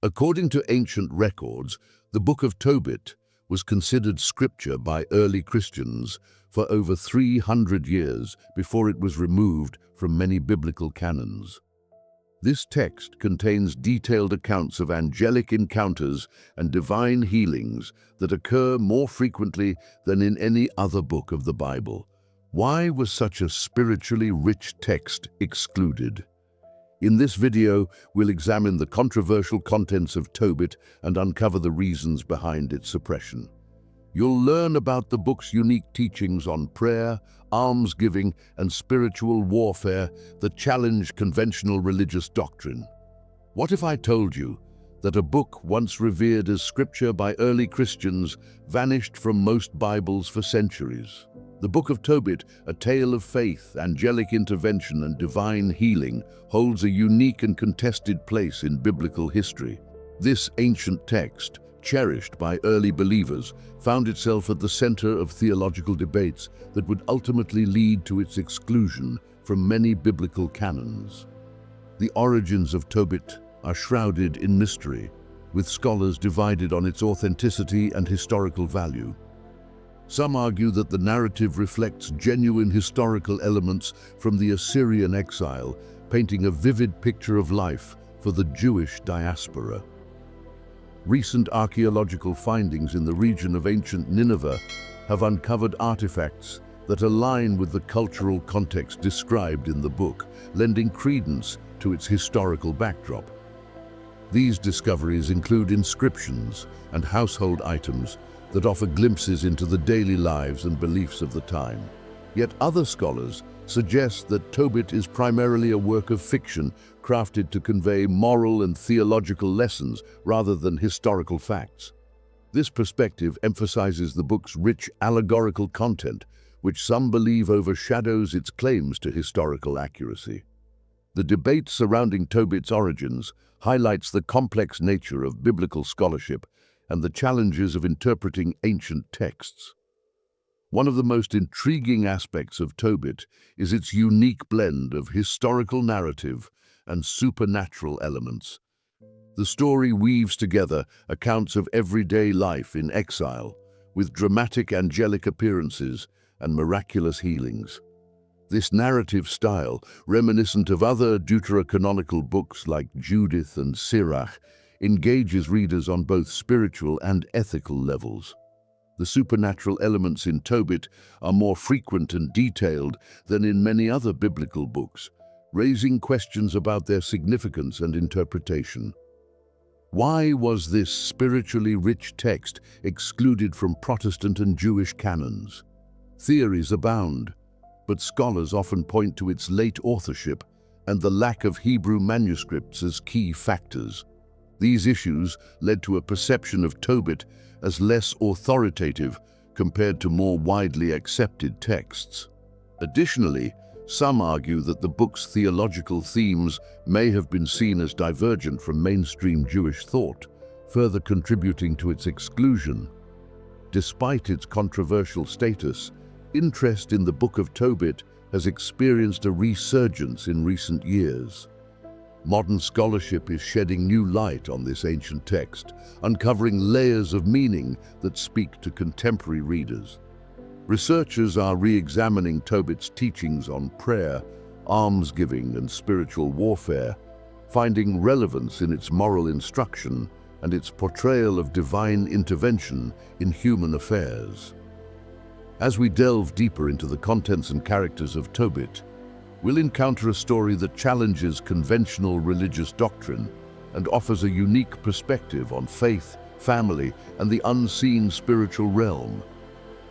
According to ancient records, the Book of Tobit was considered scripture by early Christians for over 300 years before it was removed from many biblical canons. This text contains detailed accounts of angelic encounters and divine healings that occur more frequently than in any other book of the Bible. Why was such a spiritually rich text excluded? In this video, we'll examine the controversial contents of Tobit and uncover the reasons behind its suppression. You'll learn about the book's unique teachings on prayer, almsgiving, and spiritual warfare that challenge conventional religious doctrine. What if I told you that a book once revered as scripture by early Christians vanished from most Bibles for centuries? The Book of Tobit, a tale of faith, angelic intervention, and divine healing, holds a unique and contested place in biblical history. This ancient text, cherished by early believers, found itself at the center of theological debates that would ultimately lead to its exclusion from many biblical canons. The origins of Tobit are shrouded in mystery, with scholars divided on its authenticity and historical value. Some argue that the narrative reflects genuine historical elements from the Assyrian exile, painting a vivid picture of life for the Jewish diaspora. Recent archaeological findings in the region of ancient Nineveh have uncovered artifacts that align with the cultural context described in the book, lending credence to its historical backdrop. These discoveries include inscriptions and household items that offer glimpses into the daily lives and beliefs of the time. Yet other scholars suggest that Tobit is primarily a work of fiction crafted to convey moral and theological lessons rather than historical facts. This perspective emphasizes the book's rich allegorical content, which some believe overshadows its claims to historical accuracy. The debate surrounding Tobit's origins highlights the complex nature of biblical scholarship and the challenges of interpreting ancient texts. One of the most intriguing aspects of Tobit is its unique blend of historical narrative and supernatural elements. The story weaves together accounts of everyday life in exile, with dramatic angelic appearances and miraculous healings. This narrative style, reminiscent of other deuterocanonical books like Judith and Sirach, engages readers on both spiritual and ethical levels. The supernatural elements in Tobit are more frequent and detailed than in many other biblical books, raising questions about their significance and interpretation. Why was this spiritually rich text excluded from Protestant and Jewish canons? Theories abound, but scholars often point to its late authorship and the lack of Hebrew manuscripts as key factors. These issues led to a perception of Tobit as less authoritative compared to more widely accepted texts. Additionally, some argue that the book's theological themes may have been seen as divergent from mainstream Jewish thought, further contributing to its exclusion. Despite its controversial status, interest in the Book of Tobit has experienced a resurgence in recent years. Modern scholarship is shedding new light on this ancient text, uncovering layers of meaning that speak to contemporary readers. Researchers are re-examining Tobit's teachings on prayer, almsgiving, and spiritual warfare, finding relevance in its moral instruction and its portrayal of divine intervention in human affairs. As we delve deeper into the contents and characters of Tobit, we'll encounter a story that challenges conventional religious doctrine and offers a unique perspective on faith, family, and the unseen spiritual realm.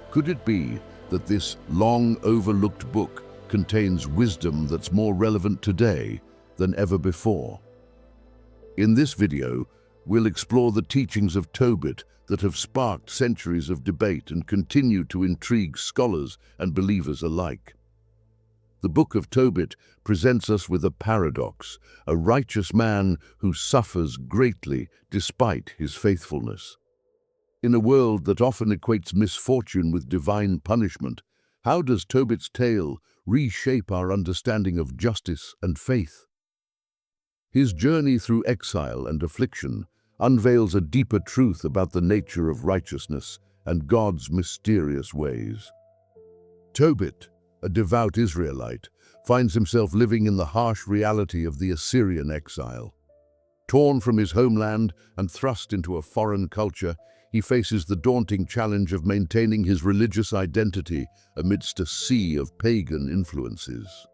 Could it be that this long-overlooked book contains wisdom that's more relevant today than ever before? In this video, we'll explore the teachings of Tobit that have sparked centuries of debate and continue to intrigue scholars and believers alike. The Book of Tobit presents us with a paradox, a righteous man who suffers greatly despite his faithfulness. In a world that often equates misfortune with divine punishment, how does Tobit's tale reshape our understanding of justice and faith? His journey through exile and affliction unveils a deeper truth about the nature of righteousness and God's mysterious ways. Tobit, a devout Israelite, finds himself living in the harsh reality of the Assyrian exile. Torn from his homeland and thrust into a foreign culture, he faces the daunting challenge of maintaining his religious identity amidst a sea of pagan influences.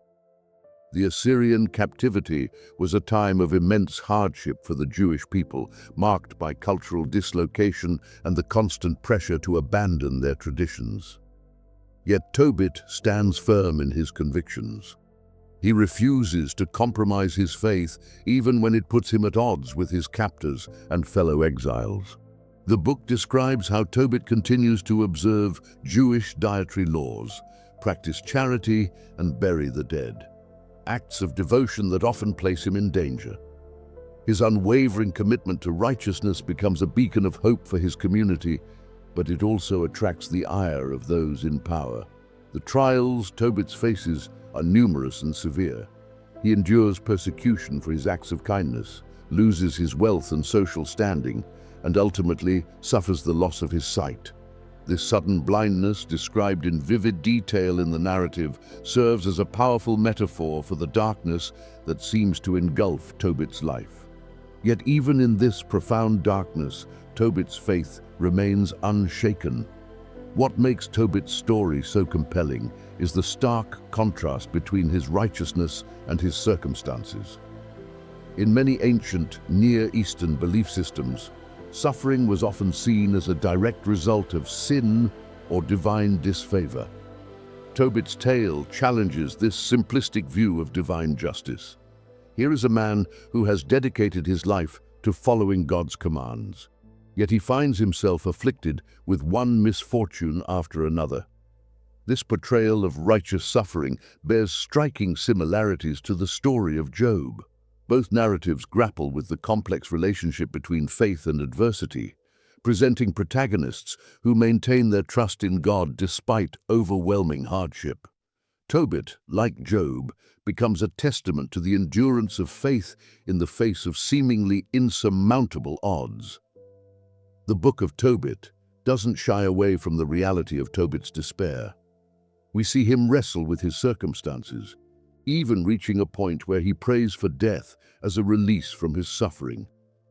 The Assyrian captivity was a time of immense hardship for the Jewish people, marked by cultural dislocation and the constant pressure to abandon their traditions. Yet Tobit stands firm in his convictions. He refuses to compromise his faith even when it puts him at odds with his captors and fellow exiles. The book describes how Tobit continues to observe Jewish dietary laws, practice charity, and bury the dead, acts of devotion that often place him in danger. His unwavering commitment to righteousness becomes a beacon of hope for his community, but it also attracts the ire of those in power. The trials Tobit faces are numerous and severe. He endures persecution for his acts of kindness, loses his wealth and social standing, and ultimately suffers the loss of his sight. This sudden blindness, described in vivid detail in the narrative, serves as a powerful metaphor for the darkness that seems to engulf Tobit's life. Yet even in this profound darkness, Tobit's faith remains unshaken. What makes Tobit's story so compelling is the stark contrast between his righteousness and his circumstances. In many ancient Near Eastern belief systems, suffering was often seen as a direct result of sin or divine disfavor. Tobit's tale challenges this simplistic view of divine justice. Here is a man who has dedicated his life to following God's commands, yet he finds himself afflicted with one misfortune after another. This portrayal of righteous suffering bears striking similarities to the story of Job. Both narratives grapple with the complex relationship between faith and adversity, presenting protagonists who maintain their trust in God despite overwhelming hardship. Tobit, like Job, becomes a testament to the endurance of faith in the face of seemingly insurmountable odds. The Book of Tobit doesn't shy away from the reality of Tobit's despair. We see him wrestle with his circumstances, even reaching a point where he prays for death as a release from his suffering.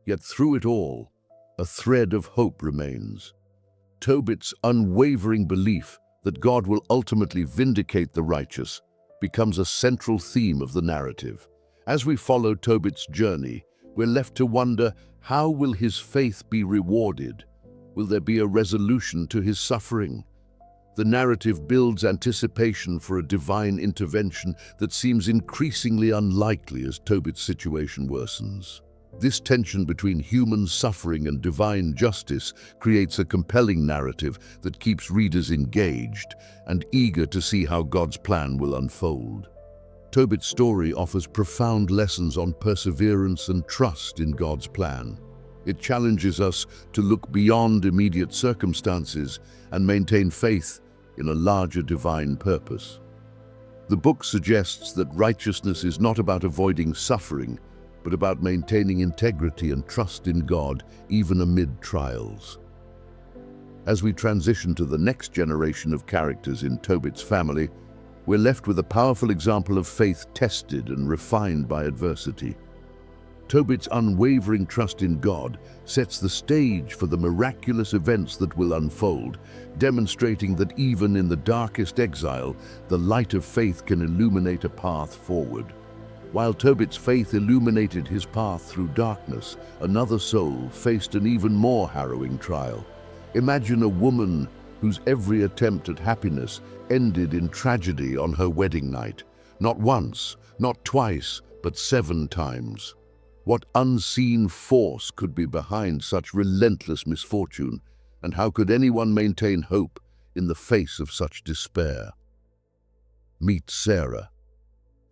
Yet through it all, a thread of hope remains. Tobit's unwavering belief that God will ultimately vindicate the righteous becomes a central theme of the narrative. As we follow Tobit's journey, we're left to wonder, how will his faith be rewarded? Will there be a resolution to his suffering? The narrative builds anticipation for a divine intervention that seems increasingly unlikely as Tobit's situation worsens. This tension between human suffering and divine justice creates a compelling narrative that keeps readers engaged and eager to see how God's plan will unfold. Tobit's story offers profound lessons on perseverance and trust in God's plan. It challenges us to look beyond immediate circumstances and maintain faith in a larger divine purpose. The book suggests that righteousness is not about avoiding suffering, but about maintaining integrity and trust in God, even amid trials. As we transition to the next generation of characters in Tobit's family, we're left with a powerful example of faith tested and refined by adversity. Tobit's unwavering trust in God sets the stage for the miraculous events that will unfold, demonstrating that even in the darkest exile, the light of faith can illuminate a path forward. While Tobit's faith illuminated his path through darkness, another soul faced an even more harrowing trial. Imagine a woman whose every attempt at happiness ended in tragedy on her wedding night. Not once, not twice, but 7 times. What unseen force could be behind such relentless misfortune, and how could anyone maintain hope in the face of such despair? Meet Sarah,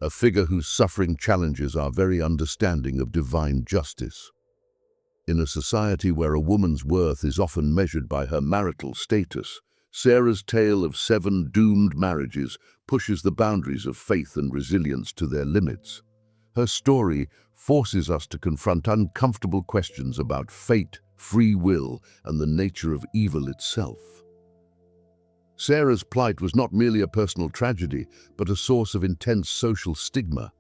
a figure whose suffering challenges our very understanding of divine justice. In a society where a woman's worth is often measured by her marital status, Sarah's tale of 7 doomed marriages pushes the boundaries of faith and resilience to their limits. Her story forces us to confront uncomfortable questions about fate, free will, and the nature of evil itself. Sarah's plight was not merely a personal tragedy, but a source of intense social stigma.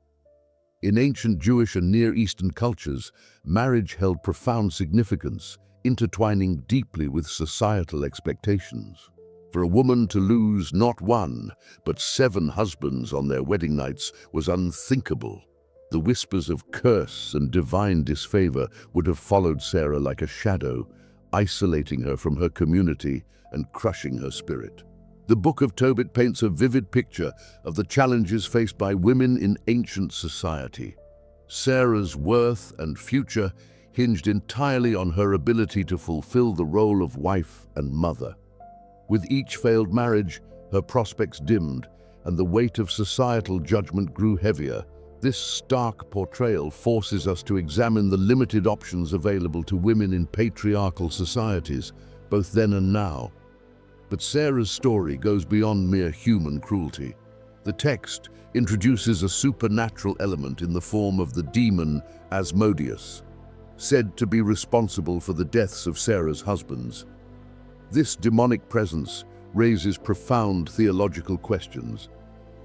In ancient Jewish and Near Eastern cultures, marriage held profound significance, intertwining deeply with societal expectations. For a woman to lose not one, but 7 husbands on their wedding nights was unthinkable. The whispers of curse and divine disfavor would have followed Sarah like a shadow, isolating her from her community and crushing her spirit. The Book of Tobit paints a vivid picture of the challenges faced by women in ancient society. Sarah's worth and future hinged entirely on her ability to fulfill the role of wife and mother. With each failed marriage, her prospects dimmed, and the weight of societal judgment grew heavier. This stark portrayal forces us to examine the limited options available to women in patriarchal societies, both then and now. But Sarah's story goes beyond mere human cruelty. The text introduces a supernatural element in the form of the demon Asmodeus, said to be responsible for the deaths of Sarah's husbands. This demonic presence raises profound theological questions.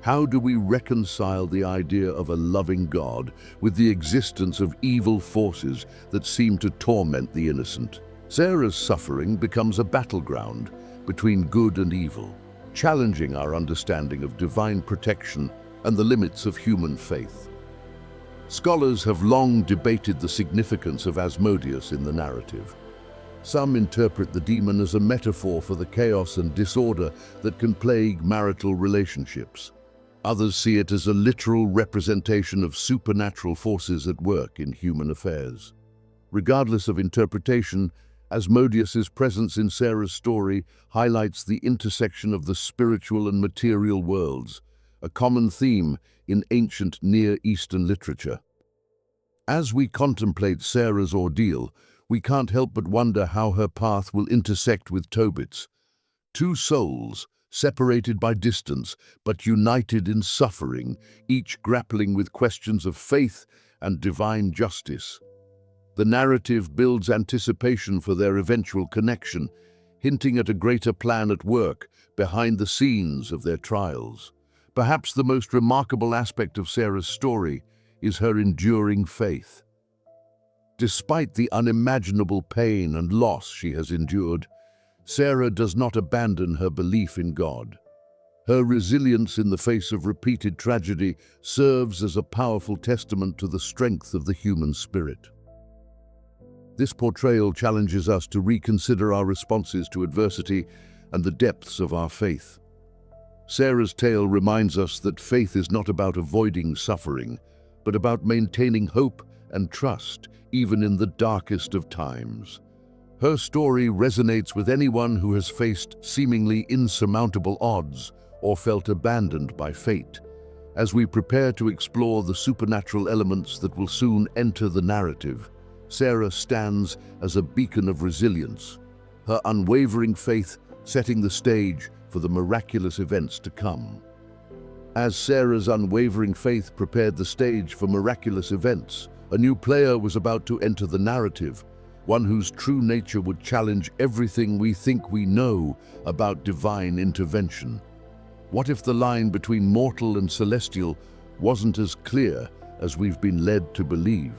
How do we reconcile the idea of a loving God with the existence of evil forces that seem to torment the innocent? Sarah's suffering becomes a battleground between good and evil, challenging our understanding of divine protection and the limits of human faith. Scholars have long debated the significance of Asmodeus in the narrative. Some interpret the demon as a metaphor for the chaos and disorder that can plague marital relationships. Others see it as a literal representation of supernatural forces at work in human affairs. Regardless of interpretation, Asmodeus's presence in Sarah's story highlights the intersection of the spiritual and material worlds, a common theme in ancient Near Eastern literature. As we contemplate Sarah's ordeal, we can't help but wonder how her path will intersect with Tobit's. 2 souls, separated by distance but united in suffering, each grappling with questions of faith and divine justice. The narrative builds anticipation for their eventual connection, hinting at a greater plan at work behind the scenes of their trials. Perhaps the most remarkable aspect of Sarah's story is her enduring faith. Despite the unimaginable pain and loss she has endured, Sarah does not abandon her belief in God. Her resilience in the face of repeated tragedy serves as a powerful testament to the strength of the human spirit. This portrayal challenges us to reconsider our responses to adversity and the depths of our faith. Sarah's tale reminds us that faith is not about avoiding suffering, but about maintaining hope and trust, even in the darkest of times. Her story resonates with anyone who has faced seemingly insurmountable odds or felt abandoned by fate. As we prepare to explore the supernatural elements that will soon enter the narrative, Sarah stands as a beacon of resilience, her unwavering faith setting the stage for the miraculous events to come. As Sarah's unwavering faith prepared the stage for miraculous events, a new player was about to enter the narrative, one whose true nature would challenge everything we think we know about divine intervention. What if the line between mortal and celestial wasn't as clear as we've been led to believe?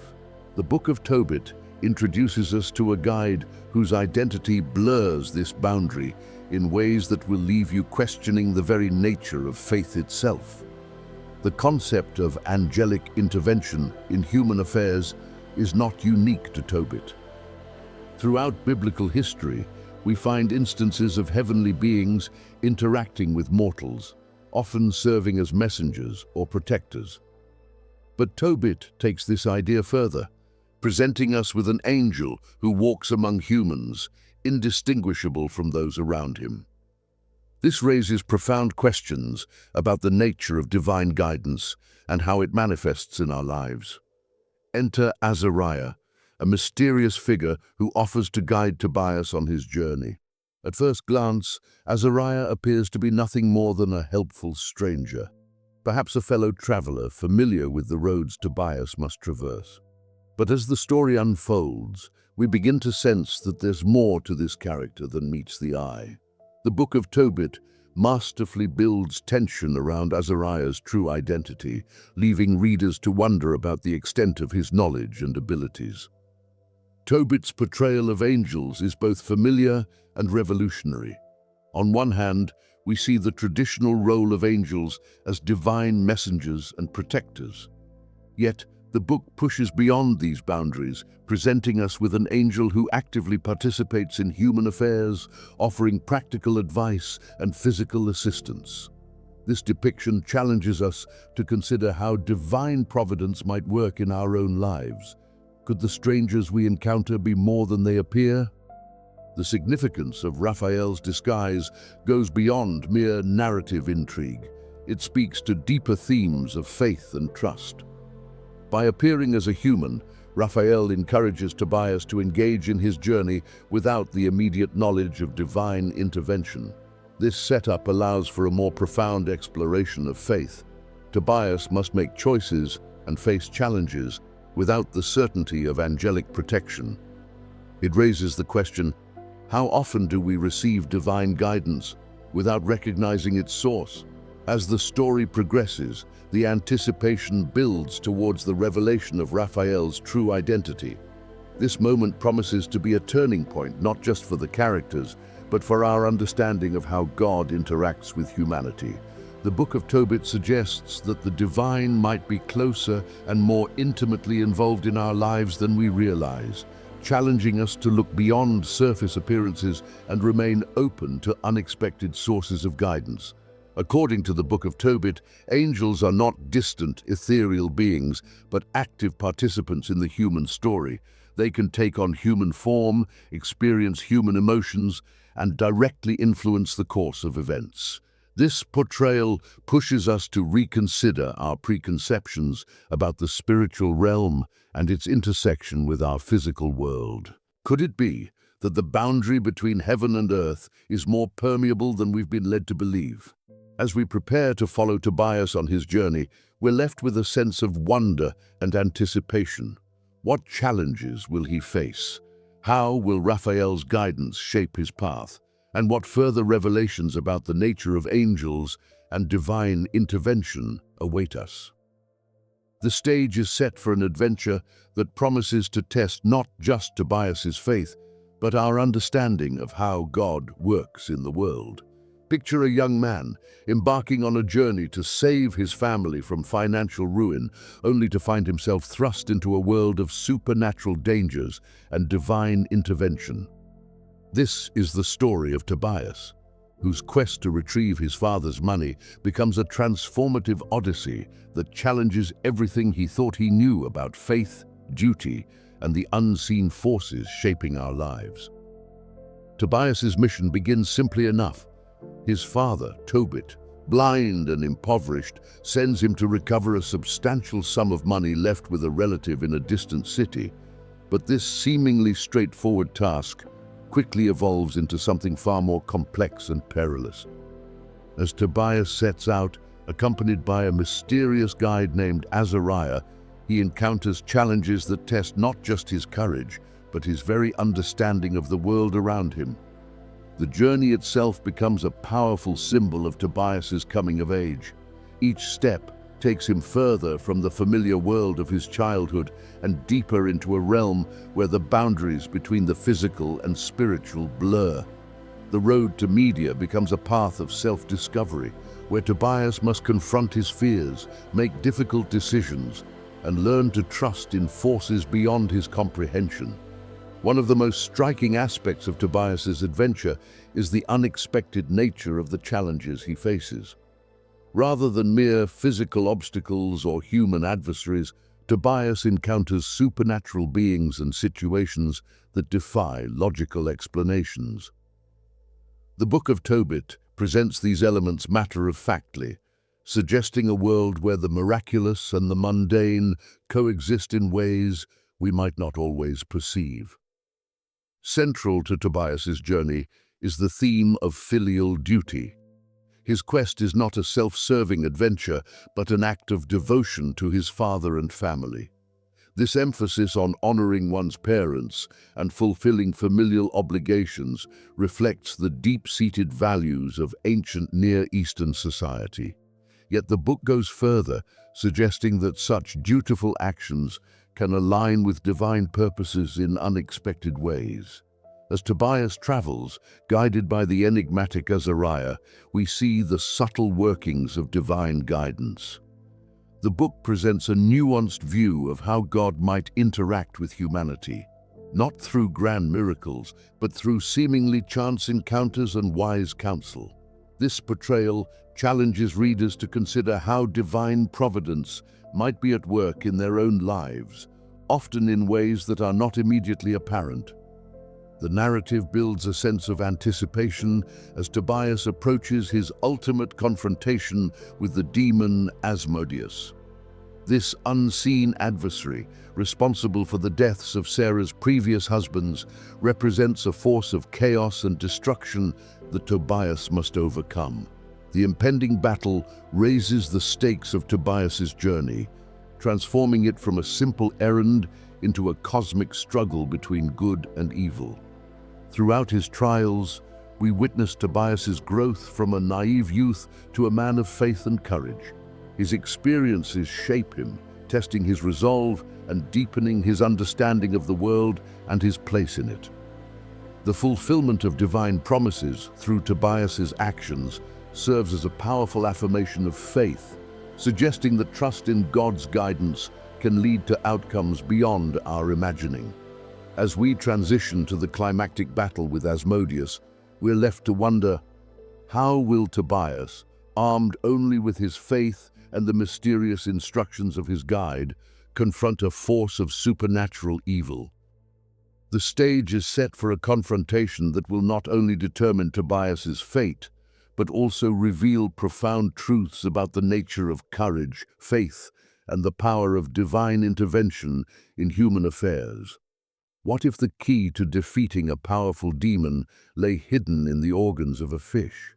The Book of Tobit introduces us to a guide whose identity blurs this boundary in ways that will leave you questioning the very nature of faith itself. The concept of angelic intervention in human affairs is not unique to Tobit. Throughout biblical history, we find instances of heavenly beings interacting with mortals, often serving as messengers or protectors. But Tobit takes this idea further, presenting us with an angel who walks among humans, indistinguishable from those around him. This raises profound questions about the nature of divine guidance and how it manifests in our lives. Enter Azariah, a mysterious figure who offers to guide Tobias on his journey. At first glance, Azariah appears to be nothing more than a helpful stranger. perhaps a fellow traveler familiar with the roads Tobias must traverse. But as the story unfolds, we begin to sense that there's more to this character than meets the eye. The Book of Tobit masterfully builds tension around Azariah's true identity, leaving readers to wonder about the extent of his knowledge and abilities. Tobit's portrayal of angels is both familiar and revolutionary. On one hand, we see the traditional role of angels as divine messengers and protectors. Yet, the book pushes beyond these boundaries, presenting us with an angel who actively participates in human affairs, offering practical advice and physical assistance. This depiction challenges us to consider how divine providence might work in our own lives. Could the strangers we encounter be more than they appear? The significance of Raphael's disguise goes beyond mere narrative intrigue. It speaks to deeper themes of faith and trust. By appearing as a human, Raphael encourages Tobias to engage in his journey without the immediate knowledge of divine intervention. This setup allows for a more profound exploration of faith. Tobias must make choices and face challenges without the certainty of angelic protection. It raises the question, how often do we receive divine guidance without recognizing its source? As the story progresses, the anticipation builds towards the revelation of Raphael's true identity. This moment promises to be a turning point not just for the characters, but for our understanding of how God interacts with humanity. The Book of Tobit suggests that the divine might be closer and more intimately involved in our lives than we realize, challenging us to look beyond surface appearances and remain open to unexpected sources of guidance. According to the Book of Tobit, angels are not distant, ethereal beings, but active participants in the human story. They can take on human form, experience human emotions, and directly influence the course of events. This portrayal pushes us to reconsider our preconceptions about the spiritual realm and its intersection with our physical world. Could it be that the boundary between heaven and earth is more permeable than we've been led to believe? As we prepare to follow Tobias on his journey, we're left with a sense of wonder and anticipation. What challenges will he face? How will Raphael's guidance shape his path? And what further revelations about the nature of angels and divine intervention await us? The stage is set for an adventure that promises to test not just Tobias's faith, but our understanding of how God works in the world. Picture a young man embarking on a journey to save his family from financial ruin, only to find himself thrust into a world of supernatural dangers and divine intervention. This is the story of Tobias, whose quest to retrieve his father's money becomes a transformative odyssey that challenges everything he thought he knew about faith, duty, and the unseen forces shaping our lives. Tobias's mission begins simply enough. His father, Tobit, blind and impoverished, sends him to recover a substantial sum of money left with a relative in a distant city. But this seemingly straightforward task quickly evolves into something far more complex and perilous. As Tobias sets out, accompanied by a mysterious guide named Azariah, he encounters challenges that test not just his courage, but his very understanding of the world around him. The journey itself becomes a powerful symbol of Tobias's coming of age. Each step takes him further from the familiar world of his childhood and deeper into a realm where the boundaries between the physical and spiritual blur. The road to Media becomes a path of self-discovery, where Tobias must confront his fears, make difficult decisions, and learn to trust in forces beyond his comprehension. One of the most striking aspects of Tobias's adventure is the unexpected nature of the challenges he faces. Rather than mere physical obstacles or human adversaries, Tobias encounters supernatural beings and situations that defy logical explanations. The Book of Tobit presents these elements matter-of-factly, suggesting a world where the miraculous and the mundane coexist in ways we might not always perceive. Central to Tobias's journey is the theme of filial duty. His quest is not a self-serving adventure, but an act of devotion to his father and family. This emphasis on honoring one's parents and fulfilling familial obligations reflects the deep-seated values of ancient Near Eastern society. Yet the book goes further, suggesting that such dutiful actions can align with divine purposes in unexpected ways. As Tobias travels, guided by the enigmatic Azariah, we see the subtle workings of divine guidance. The book presents a nuanced view of how God might interact with humanity, not through grand miracles, but through seemingly chance encounters and wise counsel. This portrayal challenges readers to consider how divine providence might be at work in their own lives, often in ways that are not immediately apparent. The narrative builds a sense of anticipation as Tobias approaches his ultimate confrontation with the demon Asmodeus. This unseen adversary, responsible for the deaths of Sarah's previous husbands, represents a force of chaos and destruction that Tobias must overcome. The impending battle raises the stakes of Tobias's journey, transforming it from a simple errand into a cosmic struggle between good and evil. Throughout his trials, we witness Tobias's growth from a naive youth to a man of faith and courage. His experiences shape him, testing his resolve and deepening his understanding of the world and his place in it. The fulfillment of divine promises through Tobias's actions serves as a powerful affirmation of faith, suggesting that trust in God's guidance can lead to outcomes beyond our imagining. As we transition to the climactic battle with Asmodeus, we're left to wonder, how will Tobias, armed only with his faith and the mysterious instructions of his guide, confront a force of supernatural evil? The stage is set for a confrontation that will not only determine Tobias's fate, but also reveal profound truths about the nature of courage, faith, and the power of divine intervention in human affairs. What if the key to defeating a powerful demon lay hidden in the organs of a fish?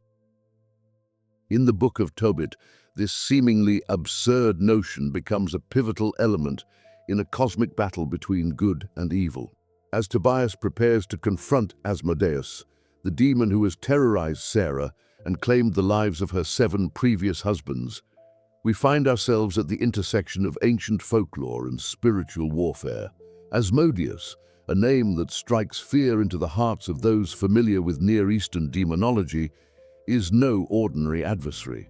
In the Book of Tobit, this seemingly absurd notion becomes a pivotal element in a cosmic battle between good and evil. As Tobias prepares to confront Asmodeus, the demon who has terrorized Sarah and claimed the lives of her 7 previous husbands, we find ourselves at the intersection of ancient folklore and spiritual warfare. Asmodeus, a name that strikes fear into the hearts of those familiar with Near Eastern demonology, is no ordinary adversary.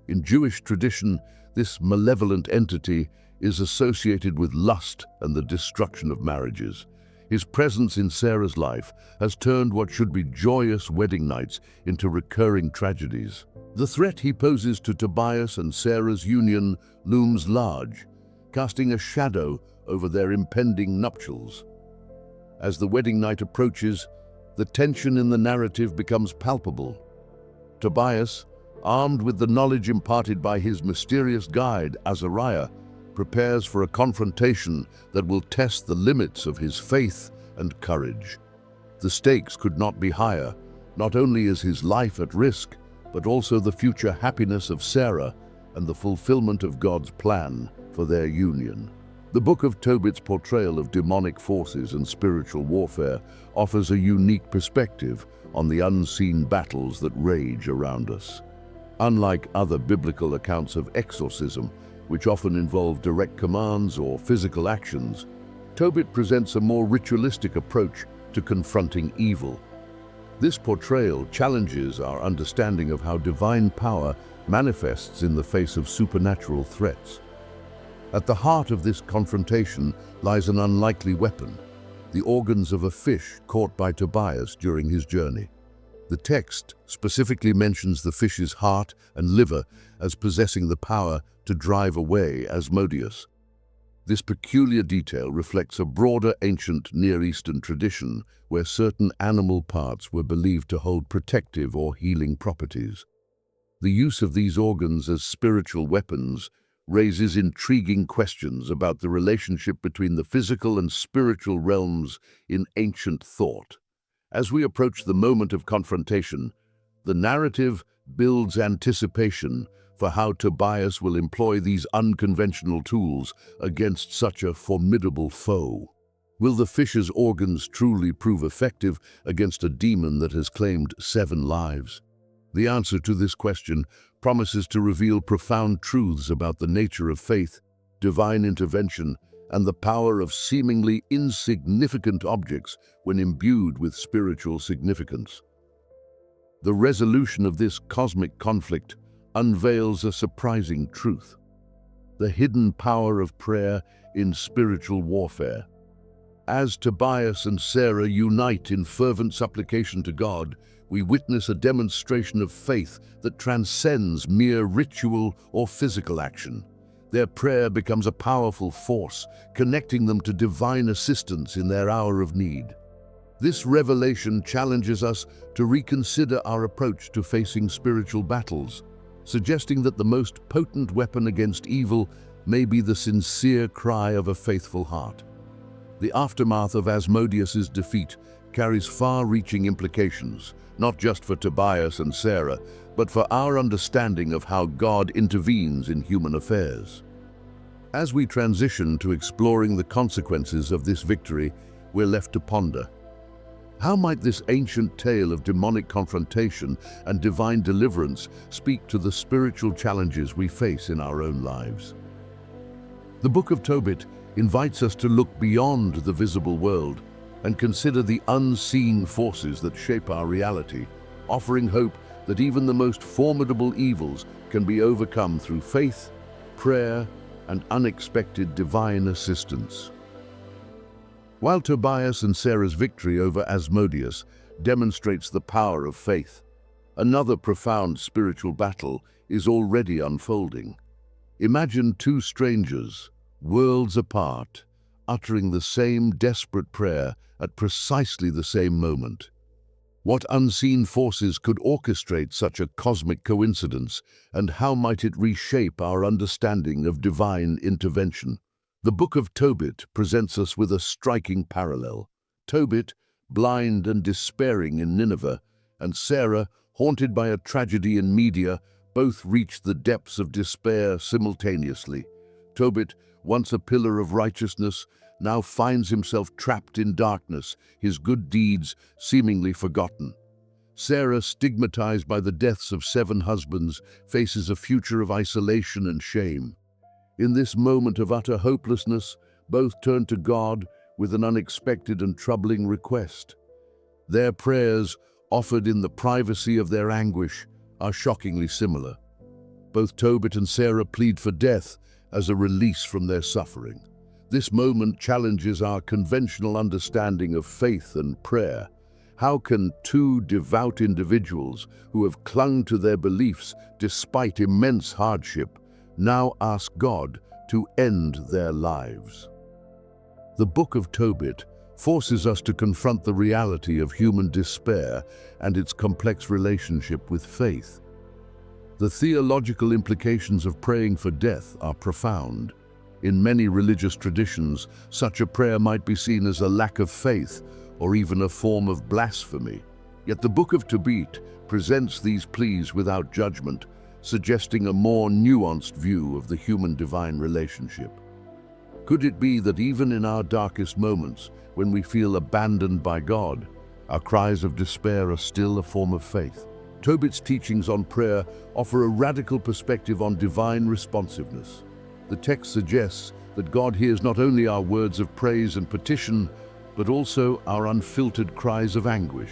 In Jewish tradition, this malevolent entity is associated with lust and the destruction of marriages. His presence in Sarah's life has turned what should be joyous wedding nights into recurring tragedies. The threat he poses to Tobias and Sarah's union looms large, casting a shadow over their impending nuptials. As the wedding night approaches, the tension in the narrative becomes palpable. Tobias, armed with the knowledge imparted by his mysterious guide, Azariah, prepares for a confrontation that will test the limits of his faith and courage. The stakes could not be higher. Not only is his life at risk, but also the future happiness of Sarah and the fulfillment of God's plan for their union. The Book of Tobit's portrayal of demonic forces and spiritual warfare offers a unique perspective on the unseen battles that rage around us. Unlike other biblical accounts of exorcism, which often involve direct commands or physical actions, Tobit presents a more ritualistic approach to confronting evil. This portrayal challenges our understanding of how divine power manifests in the face of supernatural threats. At the heart of this confrontation lies an unlikely weapon, the organs of a fish caught by Tobias during his journey. The text specifically mentions the fish's heart and liver as possessing the power to drive away Asmodeus. This peculiar detail reflects a broader ancient Near Eastern tradition where certain animal parts were believed to hold protective or healing properties. The use of these organs as spiritual weapons raises intriguing questions about the relationship between the physical and spiritual realms in ancient thought. As we approach the moment of confrontation, the narrative builds anticipation for how Tobias will employ these unconventional tools against such a formidable foe. Will the fish's organs truly prove effective against a demon that has claimed 7 lives? The answer to this question promises to reveal profound truths about the nature of faith, divine intervention, and the power of seemingly insignificant objects when imbued with spiritual significance. The resolution of this cosmic conflict unveils a surprising truth: the hidden power of prayer in spiritual warfare. As Tobias and Sarah unite in fervent supplication to God, we witness a demonstration of faith that transcends mere ritual or physical action. Their prayer becomes a powerful force, connecting them to divine assistance in their hour of need. This revelation challenges us to reconsider our approach to facing spiritual battles, suggesting that the most potent weapon against evil may be the sincere cry of a faithful heart. The aftermath of Asmodeus's defeat carries far-reaching implications, not just for Tobias and Sarah, but for our understanding of how God intervenes in human affairs. As we transition to exploring the consequences of this victory, we're left to ponder: how might this ancient tale of demonic confrontation and divine deliverance speak to the spiritual challenges we face in our own lives? The Book of Tobit invites us to look beyond the visible world and consider the unseen forces that shape our reality, offering hope that even the most formidable evils can be overcome through faith, prayer, and unexpected divine assistance. While Tobias and Sarah's victory over Asmodeus demonstrates the power of faith, another profound spiritual battle is already unfolding. Imagine 2 strangers, worlds apart, uttering the same desperate prayer at precisely the same moment. What unseen forces could orchestrate such a cosmic coincidence, and how might it reshape our understanding of divine intervention? The Book of Tobit presents us with a striking parallel. Tobit, blind and despairing in Nineveh, and Sarah, haunted by a tragedy in Media, both reached the depths of despair simultaneously. Tobit, once a pillar of righteousness, now finds himself trapped in darkness, his good deeds seemingly forgotten. Sarah, stigmatized by the deaths of 7 husbands, faces a future of isolation and shame. In this moment of utter hopelessness, both turn to God with an unexpected and troubling request. Their prayers, offered in the privacy of their anguish, are shockingly similar. Both Tobit and Sarah plead for death as a release from their suffering. This moment challenges our conventional understanding of faith and prayer. How can 2 devout individuals who have clung to their beliefs despite immense hardship now ask God to end their lives? The Book of Tobit forces us to confront the reality of human despair and its complex relationship with faith. The theological implications of praying for death are profound. In many religious traditions, such a prayer might be seen as a lack of faith or even a form of blasphemy. Yet the Book of Tobit presents these pleas without judgment, suggesting a more nuanced view of the human-divine relationship. Could it be that even in our darkest moments, when we feel abandoned by God, our cries of despair are still a form of faith? Tobit's teachings on prayer offer a radical perspective on divine responsiveness. The text suggests that God hears not only our words of praise and petition, but also our unfiltered cries of anguish.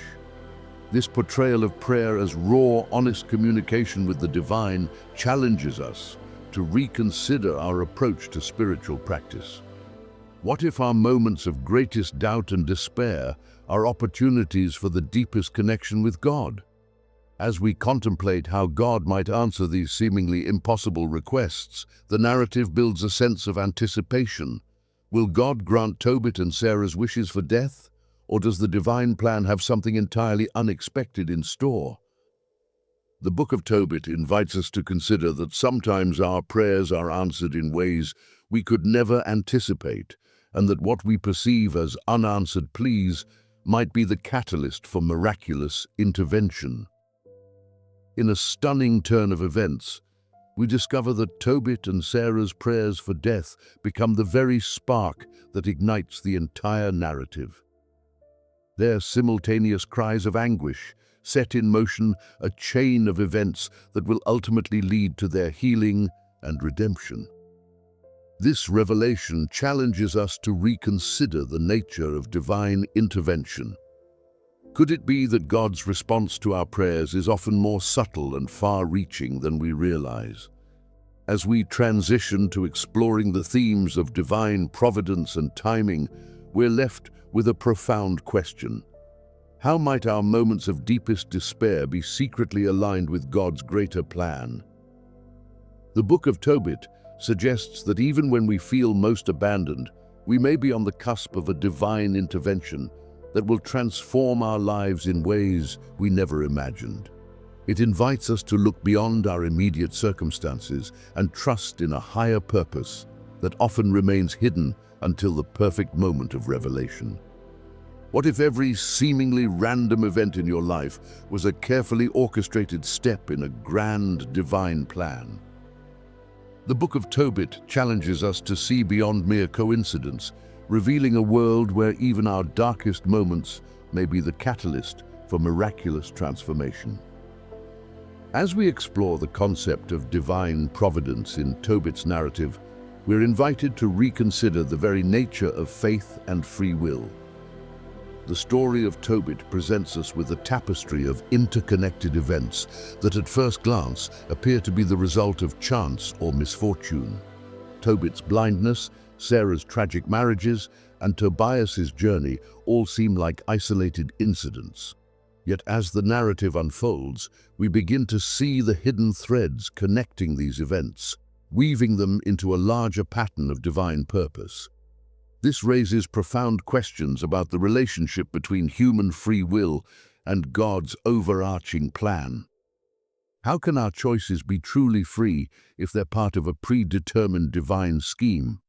This portrayal of prayer as raw, honest communication with the divine challenges us to reconsider our approach to spiritual practice. What if our moments of greatest doubt and despair are opportunities for the deepest connection with God? As we contemplate how God might answer these seemingly impossible requests, the narrative builds a sense of anticipation. Will God grant Tobit and Sarah's wishes for death? Or does the divine plan have something entirely unexpected in store? The Book of Tobit invites us to consider that sometimes our prayers are answered in ways we could never anticipate, and that what we perceive as unanswered pleas might be the catalyst for miraculous intervention. In a stunning turn of events, we discover that Tobit and Sarah's prayers for death become the very spark that ignites the entire narrative. Their simultaneous cries of anguish set in motion a chain of events that will ultimately lead to their healing and redemption. This revelation challenges us to reconsider the nature of divine intervention. Could it be that God's response to our prayers is often more subtle and far-reaching than we realize? As we transition to exploring the themes of divine providence and timing, we're left with a profound question. How might our moments of deepest despair be secretly aligned with God's greater plan? The Book of Tobit suggests that even when we feel most abandoned, we may be on the cusp of a divine intervention that will transform our lives in ways we never imagined. It invites us to look beyond our immediate circumstances and trust in a higher purpose that often remains hidden until the perfect moment of revelation. What if every seemingly random event in your life was a carefully orchestrated step in a grand divine plan? The Book of Tobit challenges us to see beyond mere coincidence, revealing a world where even our darkest moments may be the catalyst for miraculous transformation. As we explore the concept of divine providence in Tobit's narrative, we're invited to reconsider the very nature of faith and free will. The story of Tobit presents us with a tapestry of interconnected events that at first glance appear to be the result of chance or misfortune. Tobit's blindness, Sarah's tragic marriages, and Tobias's journey all seem like isolated incidents. Yet as the narrative unfolds, we begin to see the hidden threads connecting these events, weaving them into a larger pattern of divine purpose. This raises profound questions about the relationship between human free will and God's overarching plan. How can our choices be truly free if they're part of a predetermined divine scheme?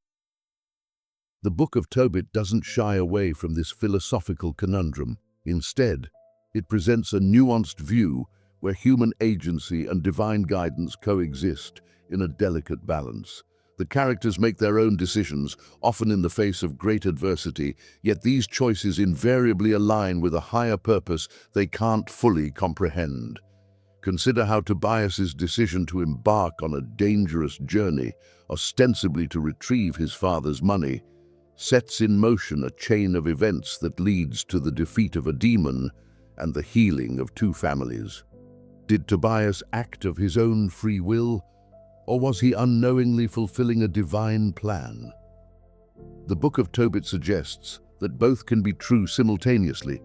The Book of Tobit doesn't shy away from this philosophical conundrum. Instead, it presents a nuanced view where human agency and divine guidance coexist in a delicate balance. The characters make their own decisions, often in the face of great adversity, yet these choices invariably align with a higher purpose they can't fully comprehend. Consider how Tobias's decision to embark on a dangerous journey, ostensibly to retrieve his father's money, sets in motion a chain of events that leads to the defeat of a demon and the healing of two families. Did Tobias act of his own free will, or was he unknowingly fulfilling a divine plan? The Book of Tobit suggests that both can be true simultaneously,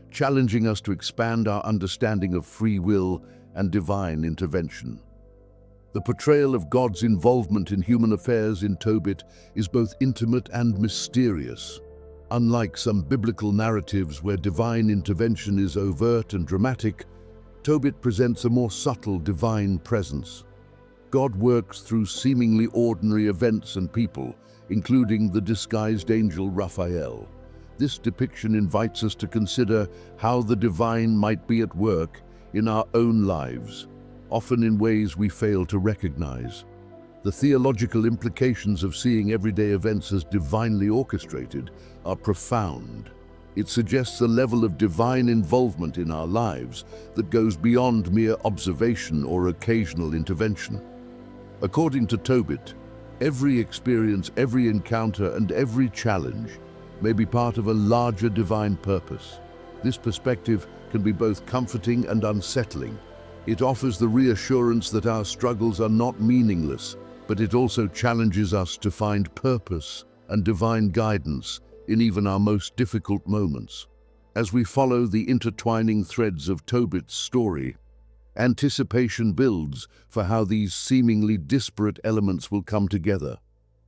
challenging us to expand our understanding of free will and divine intervention. The portrayal of God's involvement in human affairs in Tobit is both intimate and mysterious. Unlike some biblical narratives where divine intervention is overt and dramatic, Tobit presents a more subtle divine presence. God works through seemingly ordinary events and people, including the disguised angel Raphael. This depiction invites us to consider how the divine might be at work in our own lives, often in ways we fail to recognize. The theological implications of seeing everyday events as divinely orchestrated are profound. It suggests a level of divine involvement in our lives that goes beyond mere observation or occasional intervention. According to Tobit, every experience, every encounter, and every challenge may be part of a larger divine purpose. This perspective can be both comforting and unsettling. It offers the reassurance that our struggles are not meaningless, but it also challenges us to find purpose and divine guidance in even our most difficult moments. As we follow the intertwining threads of Tobit's story, anticipation builds for how these seemingly disparate elements will come together.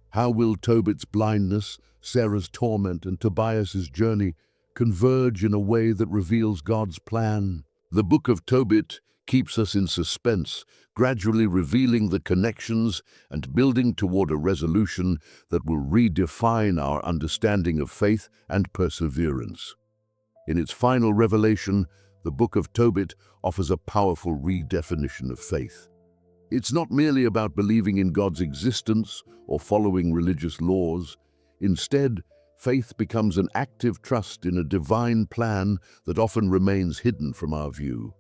How will Tobit's blindness, Sarah's torment, and Tobias's journey converge in a way that reveals God's plan? The Book of Tobit keeps us in suspense, gradually revealing the connections and building toward a resolution that will redefine our understanding of faith and perseverance. In its final revelation, the Book of Tobit offers a powerful redefinition of faith. It's not merely about believing in God's existence or following religious laws. Instead, faith becomes an active trust in a divine plan that often remains hidden from our view.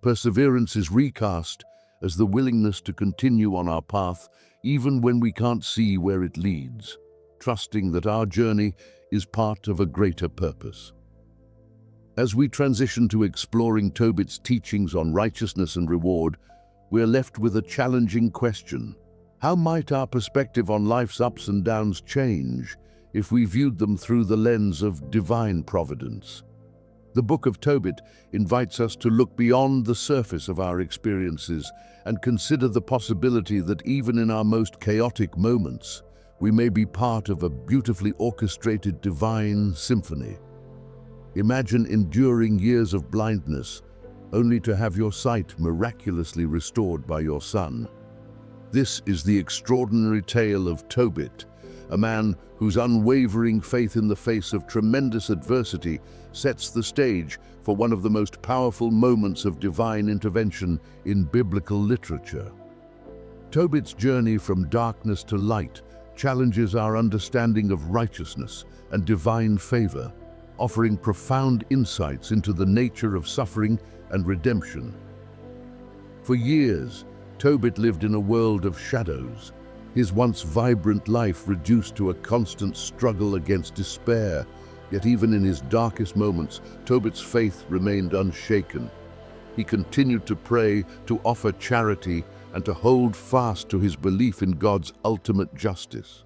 Perseverance is recast as the willingness to continue on our path even when we can't see where it leads, trusting that our journey is part of a greater purpose. As we transition to exploring Tobit's teachings on righteousness and reward, we're left with a challenging question. How might our perspective on life's ups and downs change if we viewed them through the lens of divine providence? The Book of Tobit invites us to look beyond the surface of our experiences and consider the possibility that even in our most chaotic moments, we may be part of a beautifully orchestrated divine symphony. Imagine enduring years of blindness, only to have your sight miraculously restored by your son. This is the extraordinary tale of Tobit, a man whose unwavering faith in the face of tremendous adversity sets the stage for one of the most powerful moments of divine intervention in biblical literature. Tobit's journey from darkness to light challenges our understanding of righteousness and divine favor, offering profound insights into the nature of suffering and redemption. For years, Tobit lived in a world of shadows, his once vibrant life reduced to a constant struggle against despair. Yet even in his darkest moments, Tobit's faith remained unshaken. He continued to pray, to offer charity, and to hold fast to his belief in God's ultimate justice.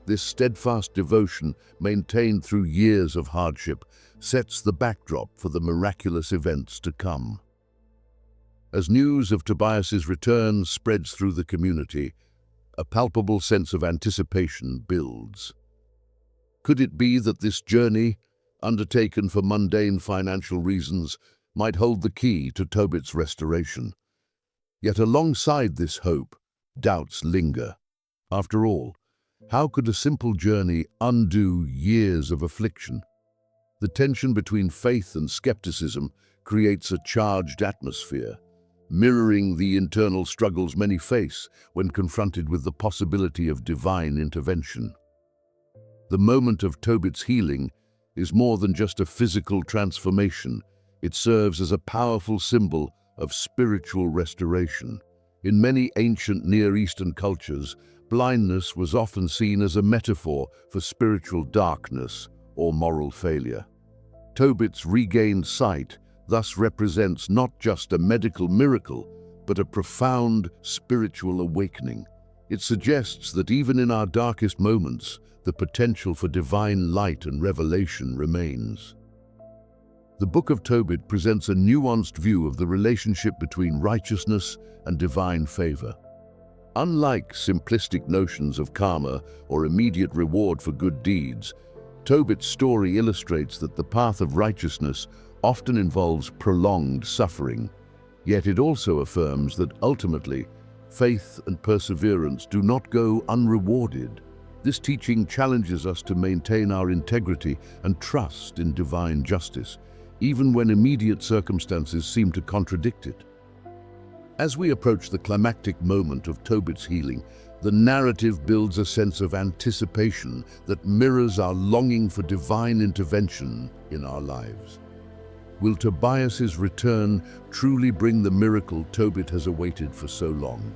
This steadfast devotion, maintained through years of hardship, sets the backdrop for the miraculous events to come. As news of Tobias's return spreads through the community, a palpable sense of anticipation builds. Could it be that this journey, undertaken for mundane financial reasons, might hold the key to Tobit's restoration? Yet alongside this hope, doubts linger. After all, how could a simple journey undo years of affliction? The tension between faith and skepticism creates a charged atmosphere, mirroring the internal struggles many face when confronted with the possibility of divine intervention. The moment of Tobit's healing is more than just a physical transformation. It serves as a powerful symbol of spiritual restoration. In many ancient Near Eastern cultures, blindness was often seen as a metaphor for spiritual darkness or moral failure. Tobit's regained sight thus represents not just a medical miracle, but a profound spiritual awakening. It suggests that even in our darkest moments, the potential for divine light and revelation remains. The Book of Tobit presents a nuanced view of the relationship between righteousness and divine favor. Unlike simplistic notions of karma or immediate reward for good deeds, Tobit's story illustrates that the path of righteousness often involves prolonged suffering, yet it also affirms that ultimately, faith and perseverance do not go unrewarded. This teaching challenges us to maintain our integrity and trust in divine justice, even when immediate circumstances seem to contradict it. As we approach the climactic moment of Tobit's healing, the narrative builds a sense of anticipation that mirrors our longing for divine intervention in our lives. Will Tobias's return truly bring the miracle Tobit has awaited for so long?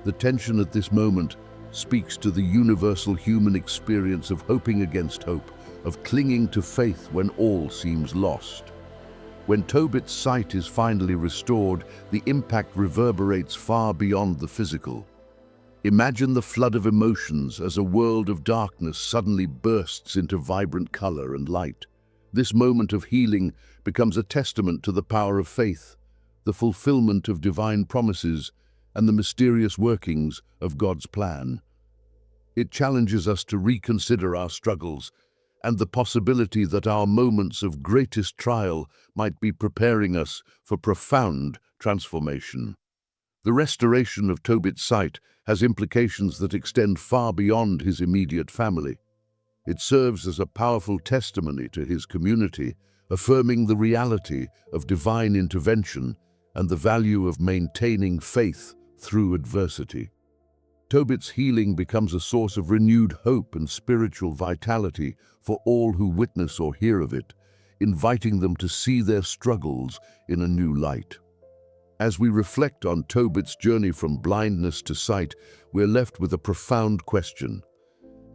The tension at this moment speaks to the universal human experience of hoping against hope, of clinging to faith when all seems lost. When Tobit's sight is finally restored, the impact reverberates far beyond the physical. Imagine the flood of emotions as a world of darkness suddenly bursts into vibrant color and light. This moment of healing becomes a testament to the power of faith, the fulfillment of divine promises, and the mysterious workings of God's plan. It challenges us to reconsider our struggles and the possibility that our moments of greatest trial might be preparing us for profound transformation. The restoration of Tobit's sight has implications that extend far beyond his immediate family. It serves as a powerful testimony to his community, affirming the reality of divine intervention and the value of maintaining faith through adversity. Tobit's healing becomes a source of renewed hope and spiritual vitality for all who witness or hear of it, inviting them to see their struggles in a new light. As we reflect on Tobit's journey from blindness to sight, we're left with a profound question.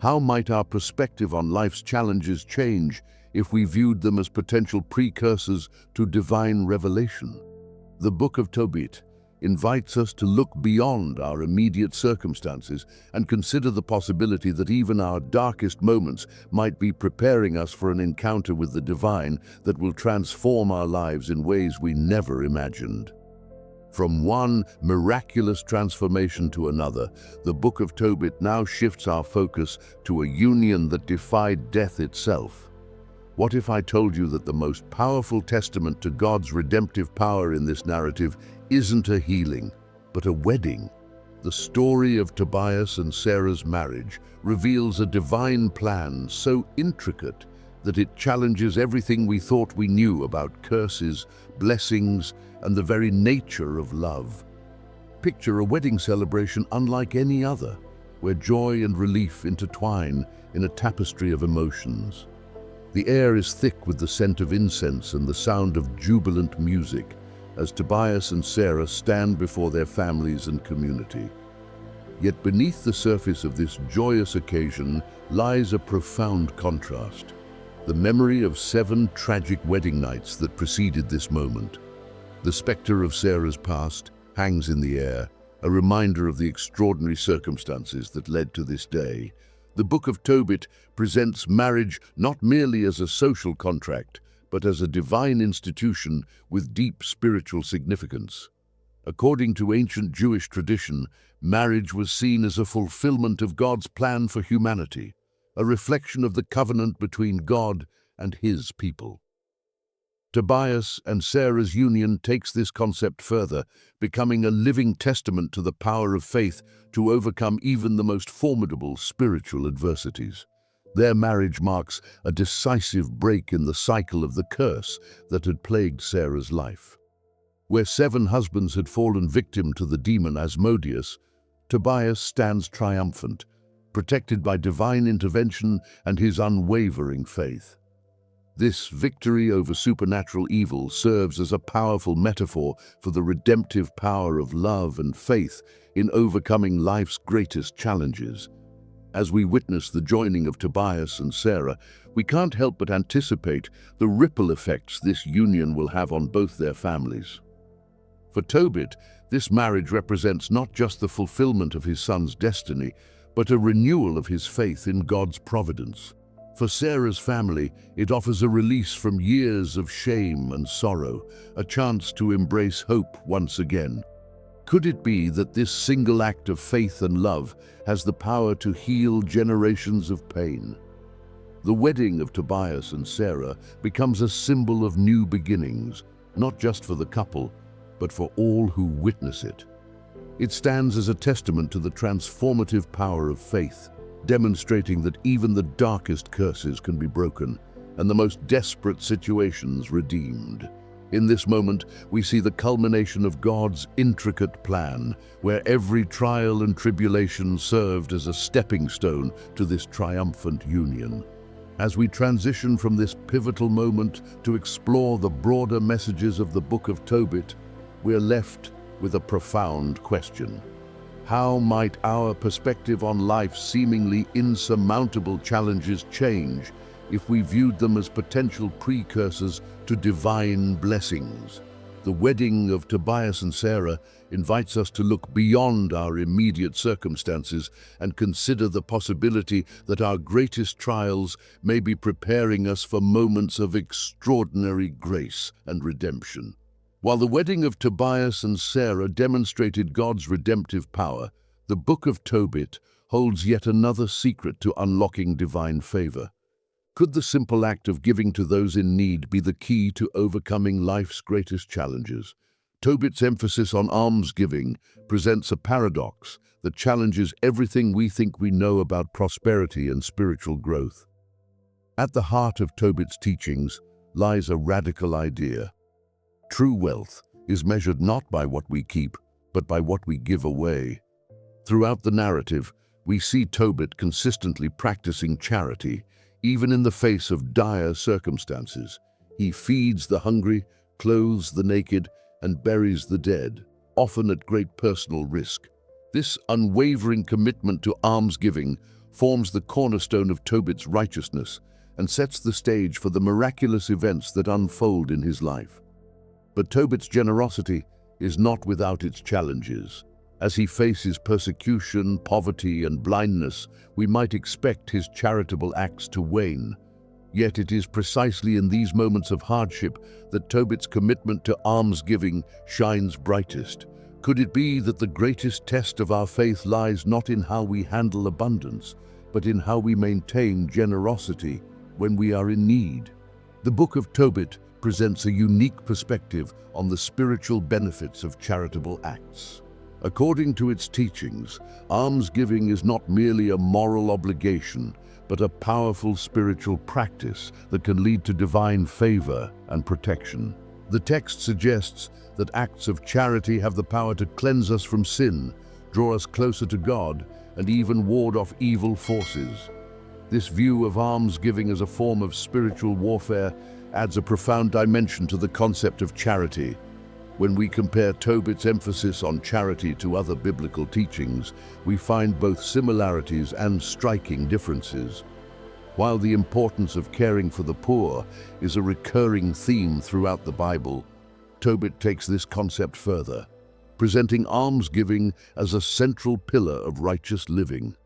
How might our perspective on life's challenges change if we viewed them as potential precursors to divine revelation? The Book of Tobit invites us to look beyond our immediate circumstances and consider the possibility that even our darkest moments might be preparing us for an encounter with the divine that will transform our lives in ways we never imagined. From one miraculous transformation to another, the Book of Tobit now shifts our focus to a union that defied death itself. What if I told you that the most powerful testament to God's redemptive power in this narrative isn't a healing, but a wedding? The story of Tobias and Sarah's marriage reveals a divine plan so intricate that it challenges everything we thought we knew about curses, blessings, and the very nature of love. Picture a wedding celebration unlike any other, where joy and relief intertwine in a tapestry of emotions. The air is thick with the scent of incense and the sound of jubilant music as Tobias and Sarah stand before their families and community. Yet beneath the surface of this joyous occasion lies a profound contrast: the memory of 7 tragic wedding nights that preceded this moment. The specter of Sarah's past hangs in the air, a reminder of the extraordinary circumstances that led to this day. The Book of Tobit presents marriage not merely as a social contract, but as a divine institution with deep spiritual significance. According to ancient Jewish tradition, marriage was seen as a fulfillment of God's plan for humanity, a reflection of the covenant between God and His people. Tobias and Sarah's union takes this concept further, becoming a living testament to the power of faith to overcome even the most formidable spiritual adversities. Their marriage marks a decisive break in the cycle of the curse that had plagued Sarah's life. Where 7 husbands had fallen victim to the demon Asmodeus, Tobias stands triumphant, protected by divine intervention and his unwavering faith. This victory over supernatural evil serves as a powerful metaphor for the redemptive power of love and faith in overcoming life's greatest challenges. As we witness the joining of Tobias and Sarah, we can't help but anticipate the ripple effects this union will have on both their families. For Tobit, this marriage represents not just the fulfillment of his son's destiny, but a renewal of his faith in God's providence. For Sarah's family, it offers a release from years of shame and sorrow, a chance to embrace hope once again. Could it be that this single act of faith and love has the power to heal generations of pain? The wedding of Tobias and Sarah becomes a symbol of new beginnings, not just for the couple, but for all who witness it. It stands as a testament to the transformative power of faith, demonstrating that even the darkest curses can be broken and the most desperate situations redeemed. In this moment, we see the culmination of God's intricate plan, where every trial and tribulation served as a stepping stone to this triumphant union. As we transition from this pivotal moment to explore the broader messages of the Book of Tobit, we're left with a profound question. How might our perspective on life's seemingly insurmountable challenges change if we viewed them as potential precursors to divine blessings? The wedding of Tobias and Sarah invites us to look beyond our immediate circumstances and consider the possibility that our greatest trials may be preparing us for moments of extraordinary grace and redemption. While the wedding of Tobias and Sarah demonstrated God's redemptive power, the Book of Tobit holds yet another secret to unlocking divine favor. Could the simple act of giving to those in need be the key to overcoming life's greatest challenges? Tobit's emphasis on almsgiving presents a paradox that challenges everything we think we know about prosperity and spiritual growth. At the heart of Tobit's teachings lies a radical idea. True wealth is measured not by what we keep, but by what we give away. Throughout the narrative, we see Tobit consistently practicing charity, even in the face of dire circumstances. He feeds the hungry, clothes the naked, and buries the dead, often at great personal risk. This unwavering commitment to almsgiving forms the cornerstone of Tobit's righteousness and sets the stage for the miraculous events that unfold in his life. But Tobit's generosity is not without its challenges. As he faces persecution, poverty, and blindness, we might expect his charitable acts to wane. Yet it is precisely in these moments of hardship that Tobit's commitment to almsgiving shines brightest. Could it be that the greatest test of our faith lies not in how we handle abundance, but in how we maintain generosity when we are in need? The Book of Tobit presents a unique perspective on the spiritual benefits of charitable acts. According to its teachings, almsgiving is not merely a moral obligation, but a powerful spiritual practice that can lead to divine favor and protection. The text suggests that acts of charity have the power to cleanse us from sin, draw us closer to God, and even ward off evil forces. This view of almsgiving as a form of spiritual warfare adds a profound dimension to the concept of charity. When we compare Tobit's emphasis on charity to other biblical teachings, we find both similarities and striking differences. While the importance of caring for the poor is a recurring theme throughout the Bible, Tobit takes this concept further, presenting almsgiving as a central pillar of righteous living.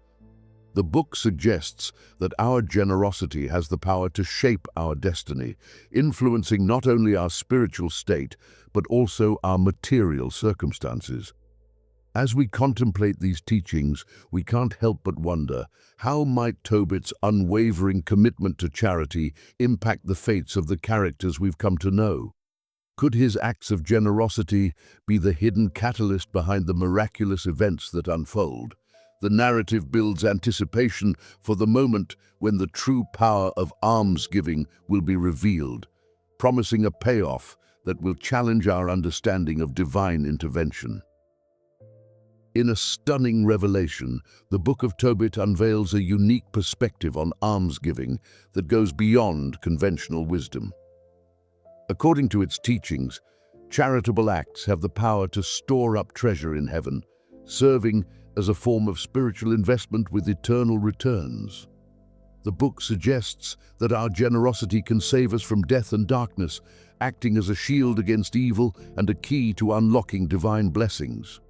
The book suggests that our generosity has the power to shape our destiny, influencing not only our spiritual state, but also our material circumstances. As we contemplate these teachings, we can't help but wonder, how might Tobit's unwavering commitment to charity impact the fates of the characters we've come to know? Could his acts of generosity be the hidden catalyst behind the miraculous events that unfold? The narrative builds anticipation for the moment when the true power of almsgiving will be revealed, promising a payoff that will challenge our understanding of divine intervention. In a stunning revelation, the Book of Tobit unveils a unique perspective on almsgiving that goes beyond conventional wisdom. According to its teachings, charitable acts have the power to store up treasure in heaven, serving as a form of spiritual investment with eternal returns. The book suggests that our generosity can save us from death and darkness, acting as a shield against evil and a key to unlocking divine blessings.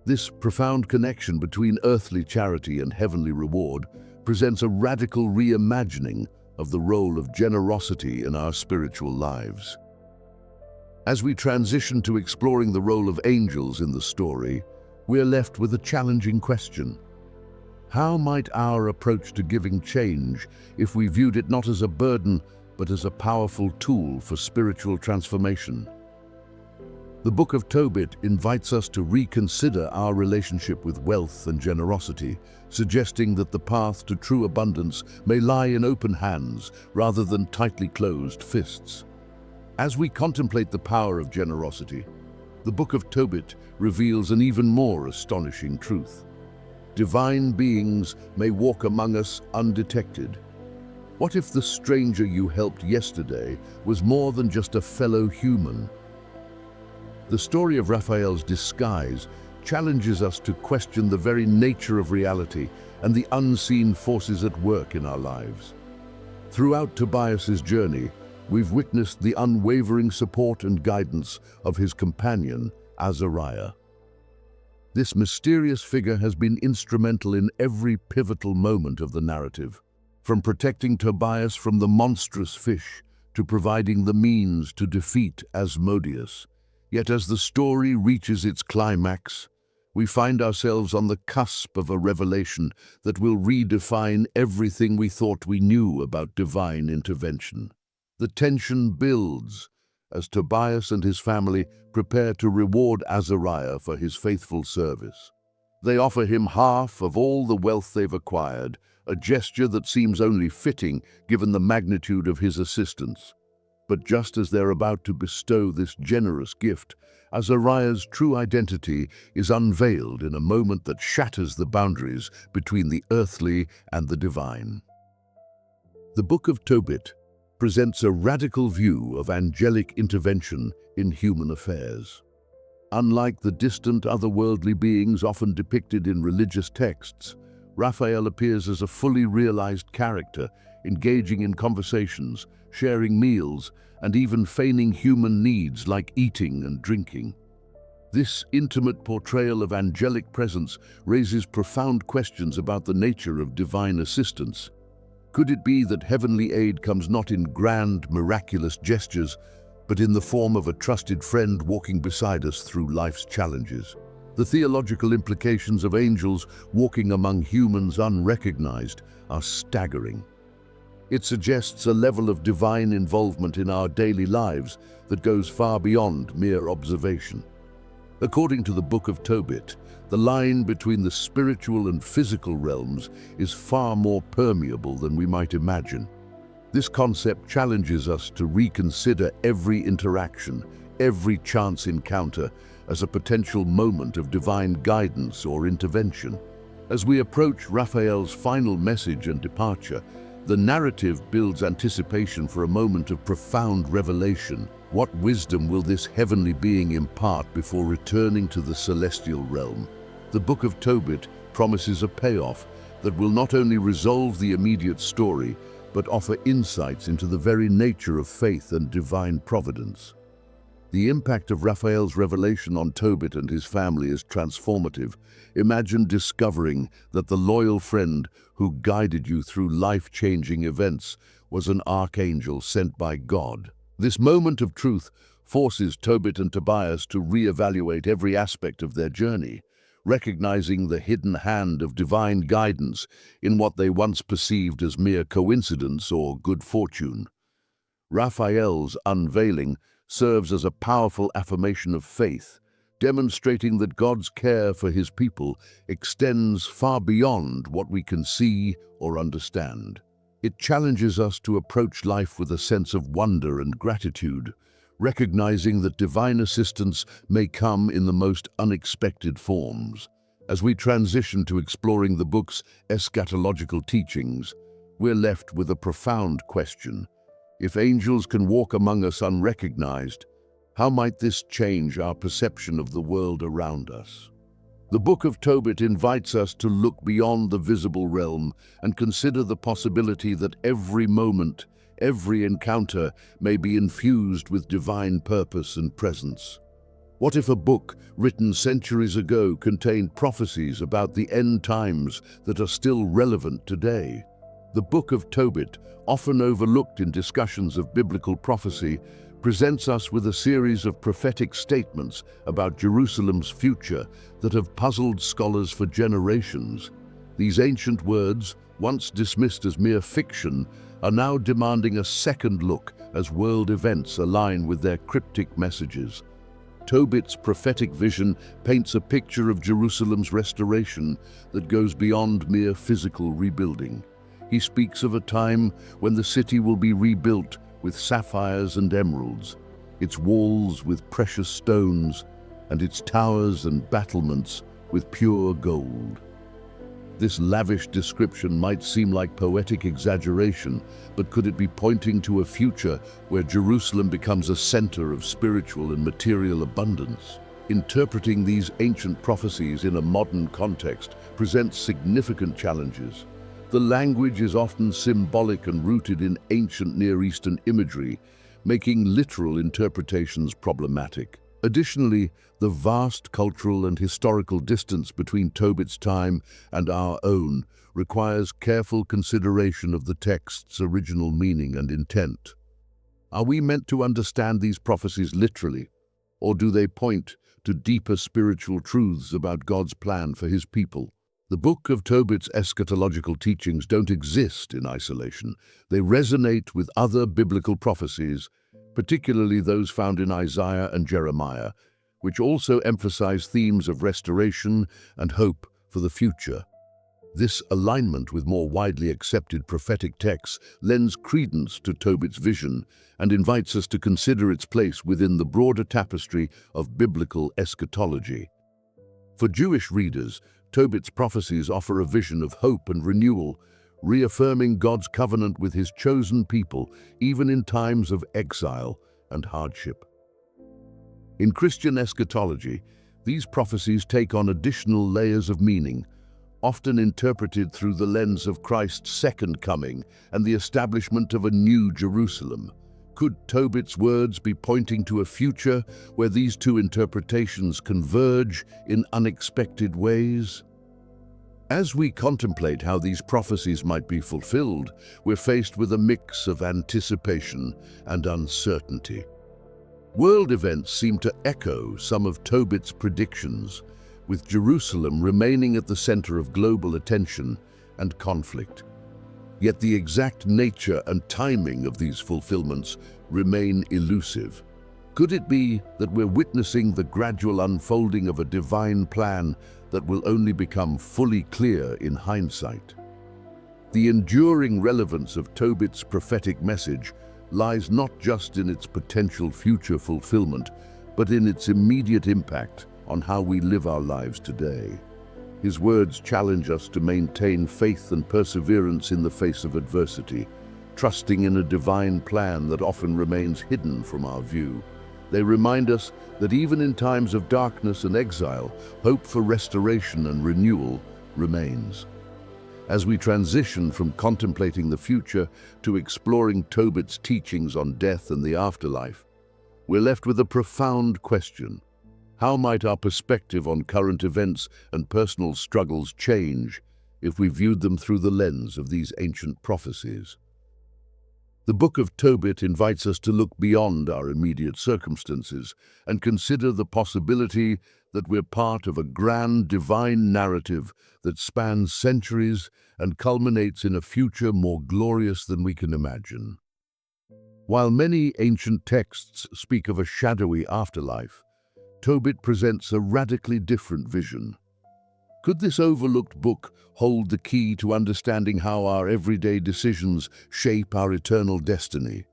This profound connection between earthly charity and heavenly reward presents a radical reimagining of the role of generosity in our spiritual lives. As we transition to exploring the role of angels in the story, we are left with a challenging question. How might our approach to giving change if we viewed it not as a burden, but as a powerful tool for spiritual transformation? The Book of Tobit invites us to reconsider our relationship with wealth and generosity, suggesting that the path to true abundance may lie in open hands rather than tightly closed fists. As we contemplate the power of generosity, the Book of Tobit reveals an even more astonishing truth. Divine beings may walk among us undetected. What if the stranger you helped yesterday was more than just a fellow human? The story of Raphael's disguise challenges us to question the very nature of reality and the unseen forces at work in our lives. Throughout Tobias's journey, we've witnessed the unwavering support and guidance of his companion, Azariah. This mysterious figure has been instrumental in every pivotal moment of the narrative, from protecting Tobias from the monstrous fish to providing the means to defeat Asmodeus. Yet as the story reaches its climax, we find ourselves on the cusp of a revelation that will redefine everything we thought we knew about divine intervention. The tension builds as Tobias and his family prepare to reward Azariah for his faithful service. They offer him half of all the wealth they've acquired, a gesture that seems only fitting given the magnitude of his assistance. But just as they're about to bestow this generous gift, Azariah's true identity is unveiled in a moment that shatters the boundaries between the earthly and the divine. The Book of Tobit presents a radical view of angelic intervention in human affairs. Unlike the distant otherworldly beings often depicted in religious texts, Raphael appears as a fully realized character, engaging in conversations, sharing meals, and even feigning human needs like eating and drinking. This intimate portrayal of angelic presence raises profound questions about the nature of divine assistance. Could it be that heavenly aid comes not in grand, miraculous gestures, but in the form of a trusted friend walking beside us through life's challenges? The theological implications of angels walking among humans unrecognized are staggering. It suggests a level of divine involvement in our daily lives that goes far beyond mere observation. According to the Book of Tobit, the line between the spiritual and physical realms is far more permeable than we might imagine. This concept challenges us to reconsider every interaction, every chance encounter, as a potential moment of divine guidance or intervention. As we approach Raphael's final message and departure, the narrative builds anticipation for a moment of profound revelation. What wisdom will this heavenly being impart before returning to the celestial realm? The Book of Tobit promises a payoff that will not only resolve the immediate story, but offer insights into the very nature of faith and divine providence. The impact of Raphael's revelation on Tobit and his family is transformative. Imagine discovering that the loyal friend who guided you through life-changing events was an archangel sent by God. This moment of truth forces Tobit and Tobias to re-evaluate every aspect of their journey, recognizing the hidden hand of divine guidance in what they once perceived as mere coincidence or good fortune. Raphael's unveiling serves as a powerful affirmation of faith, demonstrating that God's care for his people extends far beyond what we can see or understand. It challenges us to approach life with a sense of wonder and gratitude, recognizing that divine assistance may come in the most unexpected forms. As we transition to exploring the book's eschatological teachings, we're left with a profound question. If angels can walk among us unrecognized, how might this change our perception of the world around us? The Book of Tobit invites us to look beyond the visible realm and consider the possibility that every moment, every encounter may be infused with divine purpose and presence. What if a book written centuries ago contained prophecies about the end times that are still relevant today? The Book of Tobit, often overlooked in discussions of biblical prophecy, presents us with a series of prophetic statements about Jerusalem's future that have puzzled scholars for generations. These ancient words, once dismissed as mere fiction, are now demanding a second look as world events align with their cryptic messages. Tobit's prophetic vision paints a picture of Jerusalem's restoration that goes beyond mere physical rebuilding. He speaks of a time when the city will be rebuilt with sapphires and emeralds, its walls with precious stones, and its towers and battlements with pure gold. This lavish description might seem like poetic exaggeration, but could it be pointing to a future where Jerusalem becomes a center of spiritual and material abundance? Interpreting these ancient prophecies in a modern context presents significant challenges. The language is often symbolic and rooted in ancient Near Eastern imagery, making literal interpretations problematic. Additionally, the vast cultural and historical distance between Tobit's time and our own requires careful consideration of the text's original meaning and intent. Are we meant to understand these prophecies literally, or do they point to deeper spiritual truths about God's plan for his people? The Book of Tobit's eschatological teachings don't exist in isolation. They resonate with other biblical prophecies, particularly those found in Isaiah and Jeremiah, which also emphasize themes of restoration and hope for the future. This alignment with more widely accepted prophetic texts lends credence to Tobit's vision and invites us to consider its place within the broader tapestry of biblical eschatology. For Jewish readers, Tobit's prophecies offer a vision of hope and renewal, reaffirming God's covenant with his chosen people, even in times of exile and hardship. In Christian eschatology, these prophecies take on additional layers of meaning, often interpreted through the lens of Christ's second coming and the establishment of a new Jerusalem. Could Tobit's words be pointing to a future where these two interpretations converge in unexpected ways? As we contemplate how these prophecies might be fulfilled, we're faced with a mix of anticipation and uncertainty. World events seem to echo some of Tobit's predictions, with Jerusalem remaining at the center of global attention and conflict. Yet the exact nature and timing of these fulfillments remain elusive. Could it be that we're witnessing the gradual unfolding of a divine plan that will only become fully clear in hindsight? The enduring relevance of Tobit's prophetic message lies not just in its potential future fulfillment, but in its immediate impact on how we live our lives today. His words challenge us to maintain faith and perseverance in the face of adversity, trusting in a divine plan that often remains hidden from our view. They remind us that even in times of darkness and exile, hope for restoration and renewal remains. As we transition from contemplating the future to exploring Tobit's teachings on death and the afterlife, we're left with a profound question. How might our perspective on current events and personal struggles change if we viewed them through the lens of these ancient prophecies? The Book of Tobit invites us to look beyond our immediate circumstances and consider the possibility that we're part of a grand divine narrative that spans centuries and culminates in a future more glorious than we can imagine. While many ancient texts speak of a shadowy afterlife, Tobit presents a radically different vision. Could this overlooked book hold the key to understanding how our everyday decisions shape our eternal destiny?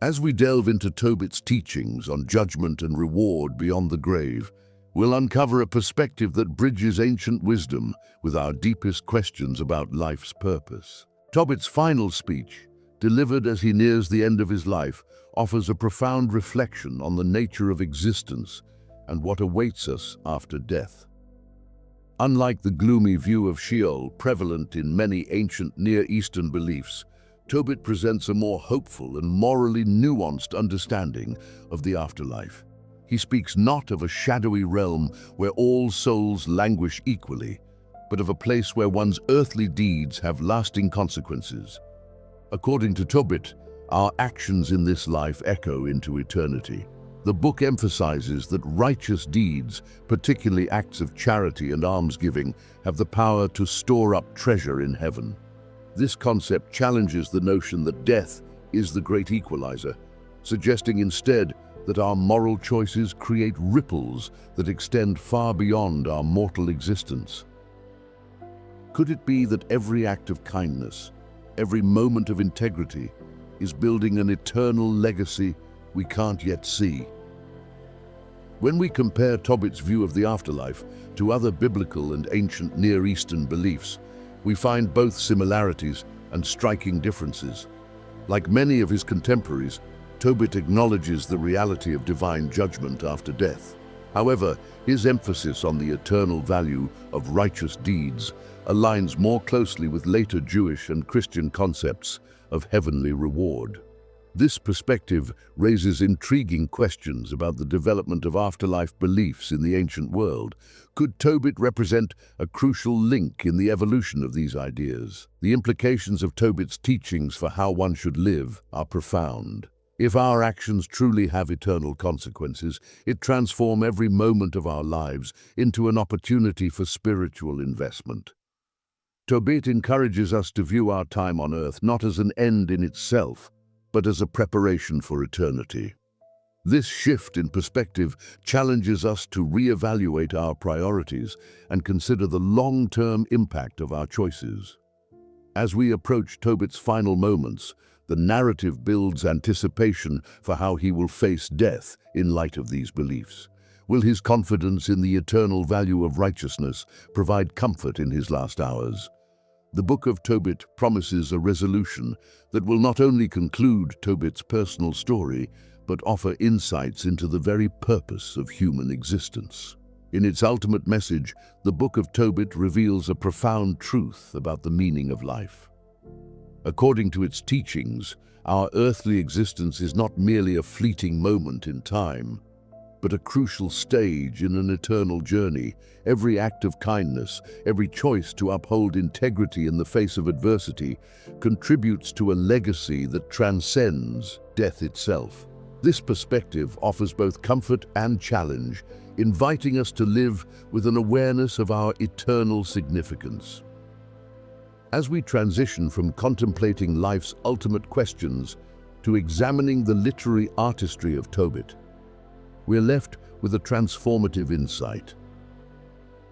As we delve into Tobit's teachings on judgment and reward beyond the grave, we'll uncover a perspective that bridges ancient wisdom with our deepest questions about life's purpose. Tobit's final speech, delivered as he nears the end of his life, offers a profound reflection on the nature of existence and what awaits us after death. Unlike the gloomy view of Sheol prevalent in many ancient Near Eastern beliefs, Tobit presents a more hopeful and morally nuanced understanding of the afterlife. He speaks not of a shadowy realm where all souls languish equally, but of a place where one's earthly deeds have lasting consequences. According to Tobit, our actions in this life echo into eternity. The book emphasizes that righteous deeds, particularly acts of charity and almsgiving, have the power to store up treasure in heaven. This concept challenges the notion that death is the great equalizer, suggesting instead that our moral choices create ripples that extend far beyond our mortal existence. Could it be that every act of kindness, every moment of integrity, is building an eternal legacy we can't yet see? When we compare Tobit's view of the afterlife to other biblical and ancient Near Eastern beliefs, we find both similarities and striking differences. Like many of his contemporaries, Tobit acknowledges the reality of divine judgment after death. However, his emphasis on the eternal value of righteous deeds aligns more closely with later Jewish and Christian concepts of heavenly reward. This perspective raises intriguing questions about the development of afterlife beliefs in the ancient world. Could Tobit represent a crucial link in the evolution of these ideas? The implications of Tobit's teachings for how one should live are profound. If our actions truly have eternal consequences, it transforms every moment of our lives into an opportunity for spiritual investment. Tobit encourages us to view our time on earth not as an end in itself, but as a preparation for eternity. This shift in perspective challenges us to reevaluate our priorities and consider the long-term impact of our choices. As we approach Tobit's final moments, the narrative builds anticipation for how he will face death in light of these beliefs. Will his confidence in the eternal value of righteousness provide comfort in his last hours? The Book of Tobit promises a resolution that will not only conclude Tobit's personal story, but offer insights into the very purpose of human existence. In its ultimate message, the Book of Tobit reveals a profound truth about the meaning of life. According to its teachings, our earthly existence is not merely a fleeting moment in time, but a crucial stage in an eternal journey. Every act of kindness, every choice to uphold integrity in the face of adversity, contributes to a legacy that transcends death itself. This perspective offers both comfort and challenge, inviting us to live with an awareness of our eternal significance. As we transition from contemplating life's ultimate questions to examining the literary artistry of Tobit, we're left with a transformative insight.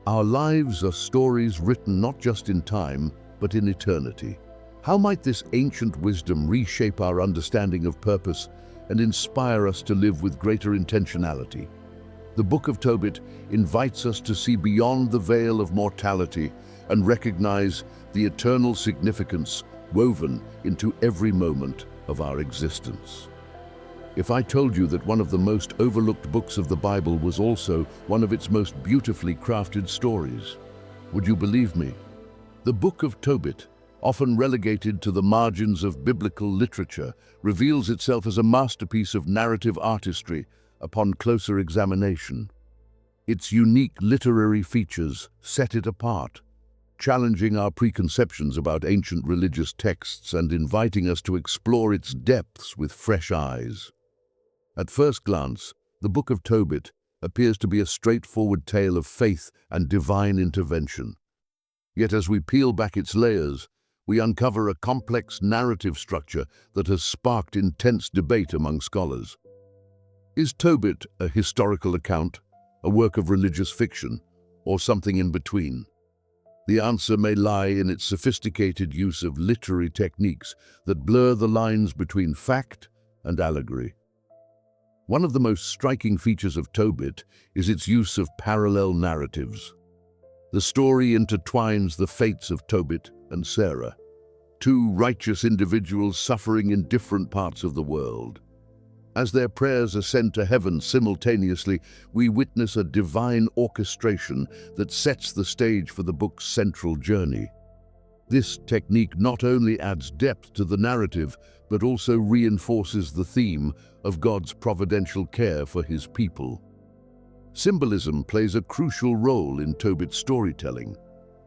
Our lives are stories written not just in time, but in eternity. How might this ancient wisdom reshape our understanding of purpose and inspire us to live with greater intentionality? The Book of Tobit invites us to see beyond the veil of mortality and recognize the eternal significance woven into every moment of our existence. If I told you that one of the most overlooked books of the Bible was also one of its most beautifully crafted stories, would you believe me? The Book of Tobit, often relegated to the margins of biblical literature, reveals itself as a masterpiece of narrative artistry upon closer examination. Its unique literary features set it apart, challenging our preconceptions about ancient religious texts and inviting us to explore its depths with fresh eyes. At first glance, the Book of Tobit appears to be a straightforward tale of faith and divine intervention. Yet as we peel back its layers, we uncover a complex narrative structure that has sparked intense debate among scholars. Is Tobit a historical account, a work of religious fiction, or something in between? The answer may lie in its sophisticated use of literary techniques that blur the lines between fact and allegory. One of the most striking features of Tobit is its use of parallel narratives. The story intertwines the fates of Tobit and Sarah, two righteous individuals suffering in different parts of the world. As their prayers ascend to heaven simultaneously, we witness a divine orchestration that sets the stage for the book's central journey. This technique not only adds depth to the narrative, but also reinforces the theme of God's providential care for his people. Symbolism plays a crucial role in Tobit's storytelling.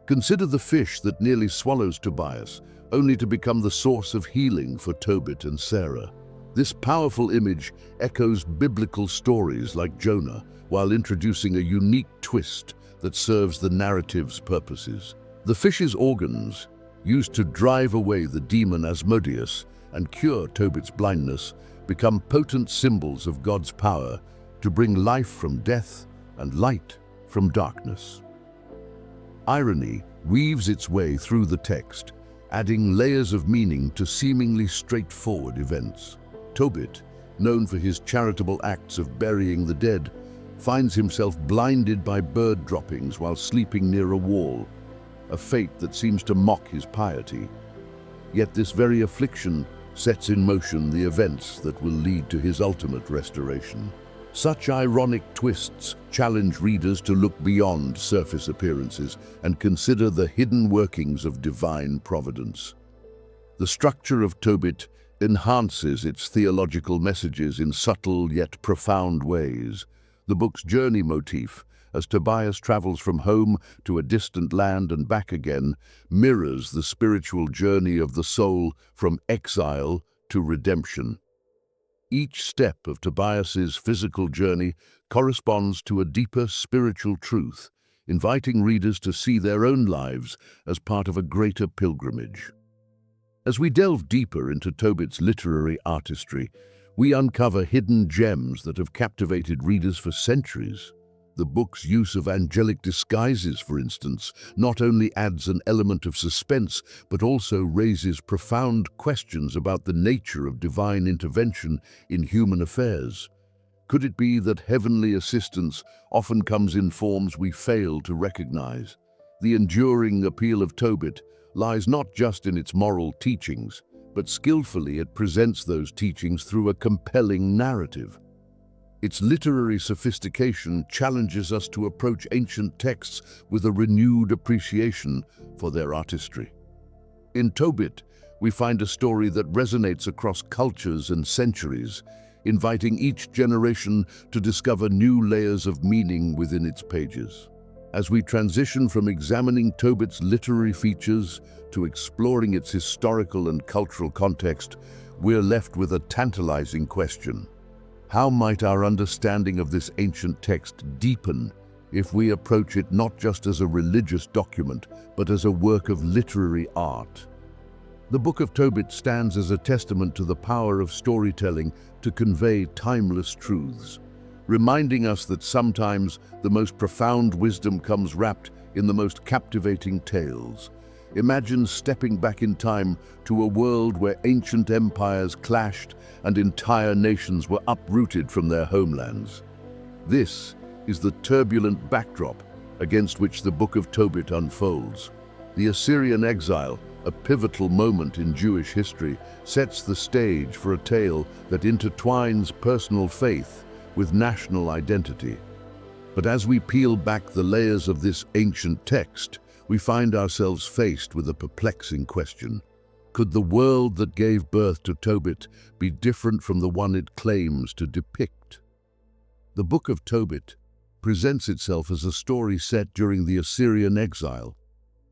Consider the fish that nearly swallows Tobias, only to become the source of healing for Tobit and Sarah. This powerful image echoes biblical stories like Jonah, while introducing a unique twist that serves the narrative's purposes. The fish's organs, used to drive away the demon Asmodeus and cure Tobit's blindness, become potent symbols of God's power to bring life from death and light from darkness. Irony weaves its way through the text, adding layers of meaning to seemingly straightforward events. Tobit, known for his charitable acts of burying the dead, finds himself blinded by bird droppings while sleeping near a wall, a fate that seems to mock his piety. Yet this very affliction sets in motion the events that will lead to his ultimate restoration. Such ironic twists challenge readers to look beyond surface appearances and consider the hidden workings of divine providence. The structure of Tobit enhances its theological messages in subtle yet profound ways. The book's journey motif, as Tobias travels from home to a distant land and back again, mirrors the spiritual journey of the soul from exile to redemption. Each step of Tobias's physical journey corresponds to a deeper spiritual truth, inviting readers to see their own lives as part of a greater pilgrimage. As we delve deeper into Tobit's literary artistry, we uncover hidden gems that have captivated readers for centuries. The book's use of angelic disguises, for instance, not only adds an element of suspense, but also raises profound questions about the nature of divine intervention in human affairs. Could it be that heavenly assistance often comes in forms we fail to recognize? The enduring appeal of Tobit lies not just in its moral teachings, but skillfully it presents those teachings through a compelling narrative. Its literary sophistication challenges us to approach ancient texts with a renewed appreciation for their artistry. In Tobit, we find a story that resonates across cultures and centuries, inviting each generation to discover new layers of meaning within its pages. As we transition from examining Tobit's literary features to exploring its historical and cultural context, we're left with a tantalizing question. How might our understanding of this ancient text deepen if we approach it not just as a religious document, but as a work of literary art? The Book of Tobit stands as a testament to the power of storytelling to convey timeless truths, reminding us that sometimes the most profound wisdom comes wrapped in the most captivating tales. Imagine stepping back in time to a world where ancient empires clashed and entire nations were uprooted from their homelands. This is the turbulent backdrop against which the Book of Tobit unfolds. The Assyrian exile, a pivotal moment in Jewish history, sets the stage for a tale that intertwines personal faith with national identity. But as we peel back the layers of this ancient text, we find ourselves faced with a perplexing question. Could the world that gave birth to Tobit be different from the one it claims to depict? The Book of Tobit presents itself as a story set during the Assyrian exile,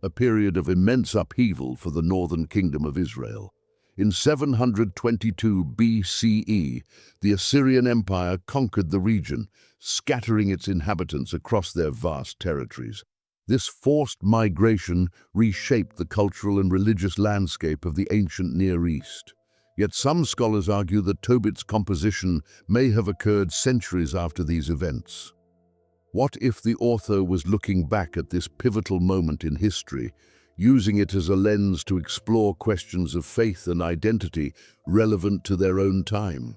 a period of immense upheaval for the northern kingdom of Israel. In 722 BCE, the Assyrian Empire conquered the region, scattering its inhabitants across their vast territories. This forced migration reshaped the cultural and religious landscape of the ancient Near East. Yet some scholars argue that Tobit's composition may have occurred centuries after these events. What if the author was looking back at this pivotal moment in history, using it as a lens to explore questions of faith and identity relevant to their own time?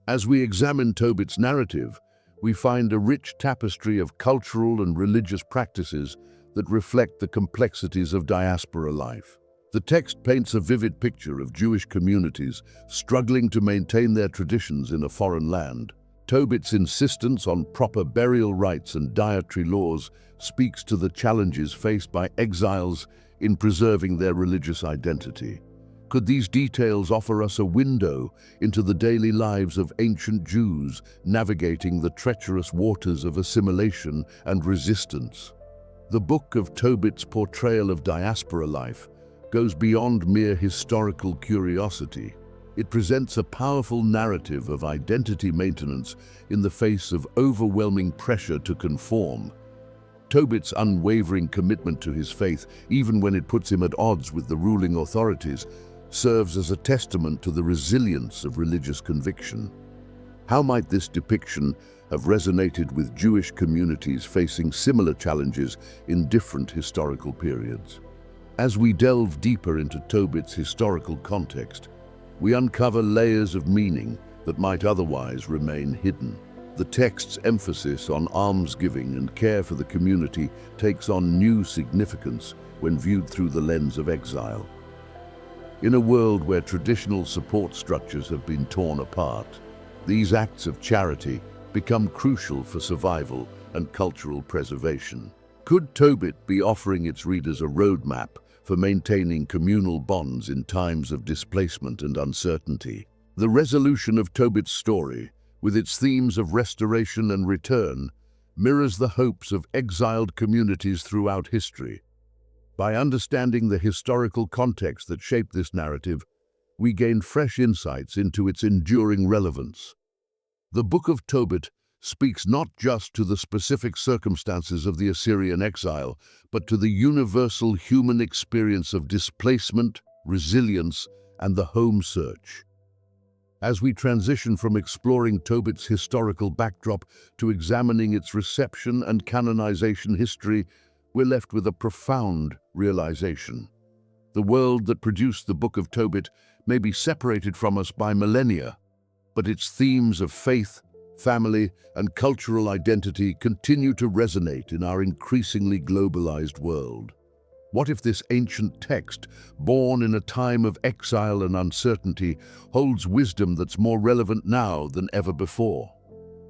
As we examine Tobit's narrative, we find a rich tapestry of cultural and religious practices that reflect the complexities of diaspora life. The text paints a vivid picture of Jewish communities struggling to maintain their traditions in a foreign land. Tobit's insistence on proper burial rites and dietary laws speaks to the challenges faced by exiles in preserving their religious identity. Could these details offer us a window into the daily lives of ancient Jews navigating the treacherous waters of assimilation and resistance? The Book of Tobit's portrayal of diaspora life goes beyond mere historical curiosity. It presents a powerful narrative of identity maintenance in the face of overwhelming pressure to conform. Tobit's unwavering commitment to his faith, even when it puts him at odds with the ruling authorities, serves as a testament to the resilience of religious conviction. How might this depiction have resonated with Jewish communities facing similar challenges in different historical periods? As we delve deeper into Tobit's historical context, we uncover layers of meaning that might otherwise remain hidden. The text's emphasis on almsgiving and care for the community takes on new significance when viewed through the lens of exile. In a world where traditional support structures have been torn apart, these acts of charity become crucial for survival and cultural preservation. Could Tobit be offering its readers a roadmap for maintaining communal bonds in times of displacement and uncertainty? The resolution of Tobit's story, with its themes of restoration and return, mirrors the hopes of exiled communities throughout history. By understanding the historical context that shaped this narrative, we gain fresh insights into its enduring relevance. The Book of Tobit speaks not just to the specific circumstances of the Assyrian exile, but to the universal human experience of displacement, resilience, and the home search. As we transition from exploring Tobit's historical backdrop to examining its reception and canonization history, we're left with a profound realization. The world that produced the Book of Tobit may be separated from us by millennia, but its themes of faith, family, and cultural identity continue to resonate in our increasingly globalized world. What if this ancient text, born in a time of exile and uncertainty, holds wisdom that's more relevant now than ever before?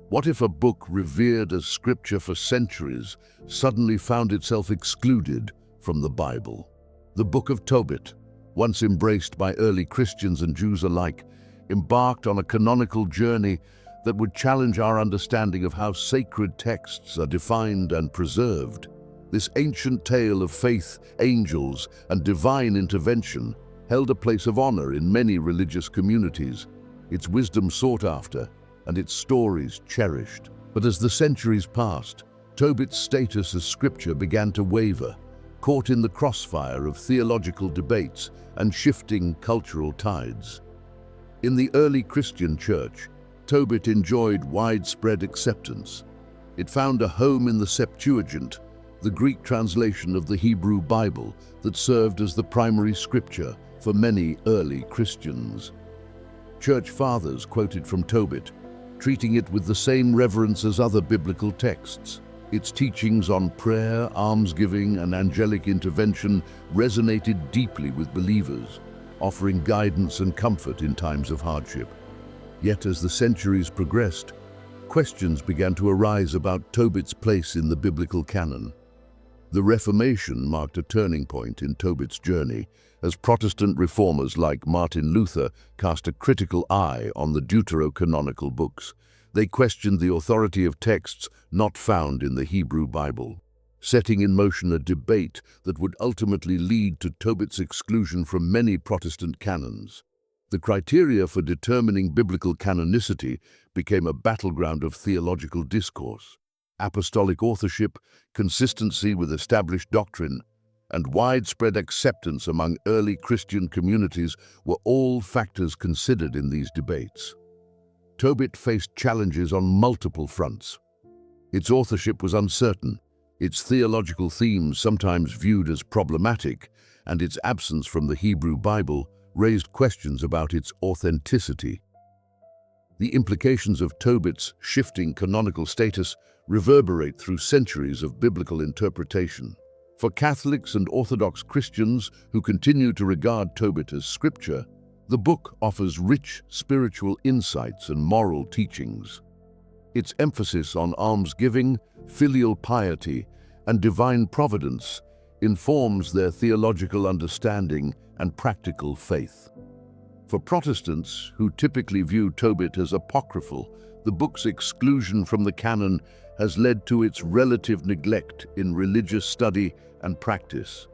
What if a book revered as scripture for centuries suddenly found itself excluded from the Bible? The Book of Tobit, once embraced by early Christians and Jews alike, embarked on a canonical journey that would challenge our understanding of how sacred texts are defined and preserved. This ancient tale of faith, angels, and divine intervention held a place of honor in many religious communities, its wisdom sought after, and its stories cherished. But as the centuries passed, Tobit's status as scripture began to waver, caught in the crossfire of theological debates and shifting cultural tides. In the early Christian church, Tobit enjoyed widespread acceptance. It found a home in the Septuagint, the Greek translation of the Hebrew Bible that served as the primary scripture for many early Christians. Church fathers quoted from Tobit, treating it with the same reverence as other biblical texts. Its teachings on prayer, almsgiving, and angelic intervention resonated deeply with believers, offering guidance and comfort in times of hardship. Yet as the centuries progressed, questions began to arise about Tobit's place in the biblical canon. The Reformation marked a turning point in Tobit's journey as Protestant reformers like Martin Luther cast a critical eye on the deuterocanonical books. They questioned the authority of texts not found in the Hebrew Bible, setting in motion a debate that would ultimately lead to Tobit's exclusion from many Protestant canons. The criteria for determining biblical canonicity became a battleground of theological discourse. Apostolic authorship, consistency with established doctrine, and widespread acceptance among early Christian communities were all factors considered in these debates. Tobit faced challenges on multiple fronts. Its authorship was uncertain, its theological themes sometimes viewed as problematic, and its absence from the Hebrew Bible raised questions about its authenticity. The implications of Tobit's shifting canonical status reverberate through centuries of biblical interpretation. For Catholics and Orthodox Christians who continue to regard Tobit as scripture, the book offers rich spiritual insights and moral teachings. Its emphasis on almsgiving, filial piety, and divine providence informs their theological understanding and practical faith. For Protestants, who typically view Tobit as apocryphal, the book's exclusion from the canon has led to its relative neglect in religious study and practice.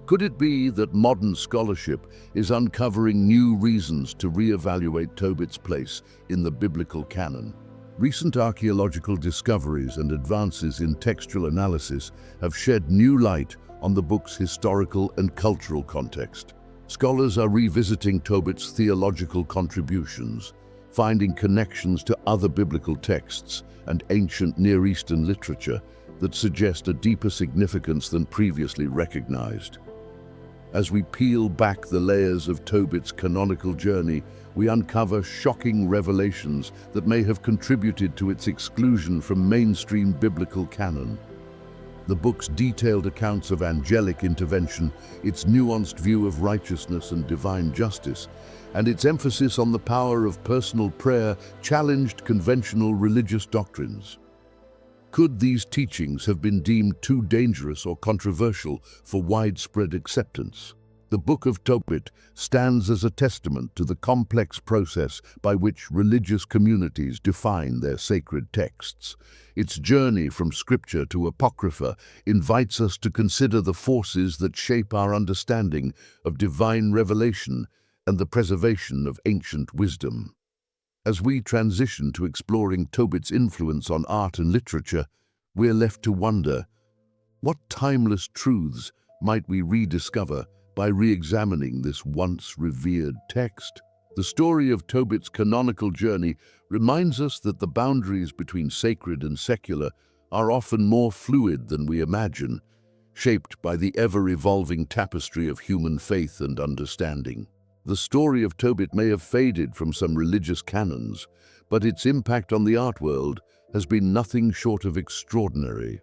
Could it be that modern scholarship is uncovering new reasons to reevaluate Tobit's place in the biblical canon? Recent archaeological discoveries and advances in textual analysis have shed new light on the book's historical and cultural context. Scholars are revisiting Tobit's theological contributions, finding connections to other biblical texts and ancient Near Eastern literature that suggest a deeper significance than previously recognized. As we peel back the layers of Tobit's canonical journey, we uncover shocking revelations that may have contributed to its exclusion from mainstream biblical canon. The book's detailed accounts of angelic intervention, its nuanced view of righteousness and divine justice, and its emphasis on the power of personal prayer challenged conventional religious doctrines. Could these teachings have been deemed too dangerous or controversial for widespread acceptance? The Book of Tobit stands as a testament to the complex process by which religious communities define their sacred texts. Its journey from scripture to apocrypha invites us to consider the forces that shape our understanding of divine revelation and the preservation of ancient wisdom. As we transition to exploring Tobit's influence on art and literature, we're left to wonder, what timeless truths might we rediscover by re-examining this once revered text? The story of Tobit's canonical journey reminds us that the boundaries between sacred and secular are often more fluid than we imagine, shaped by the ever-evolving tapestry of human faith and understanding. The story of Tobit may have faded from some religious canons, but its impact on the art world has been nothing short of extraordinary.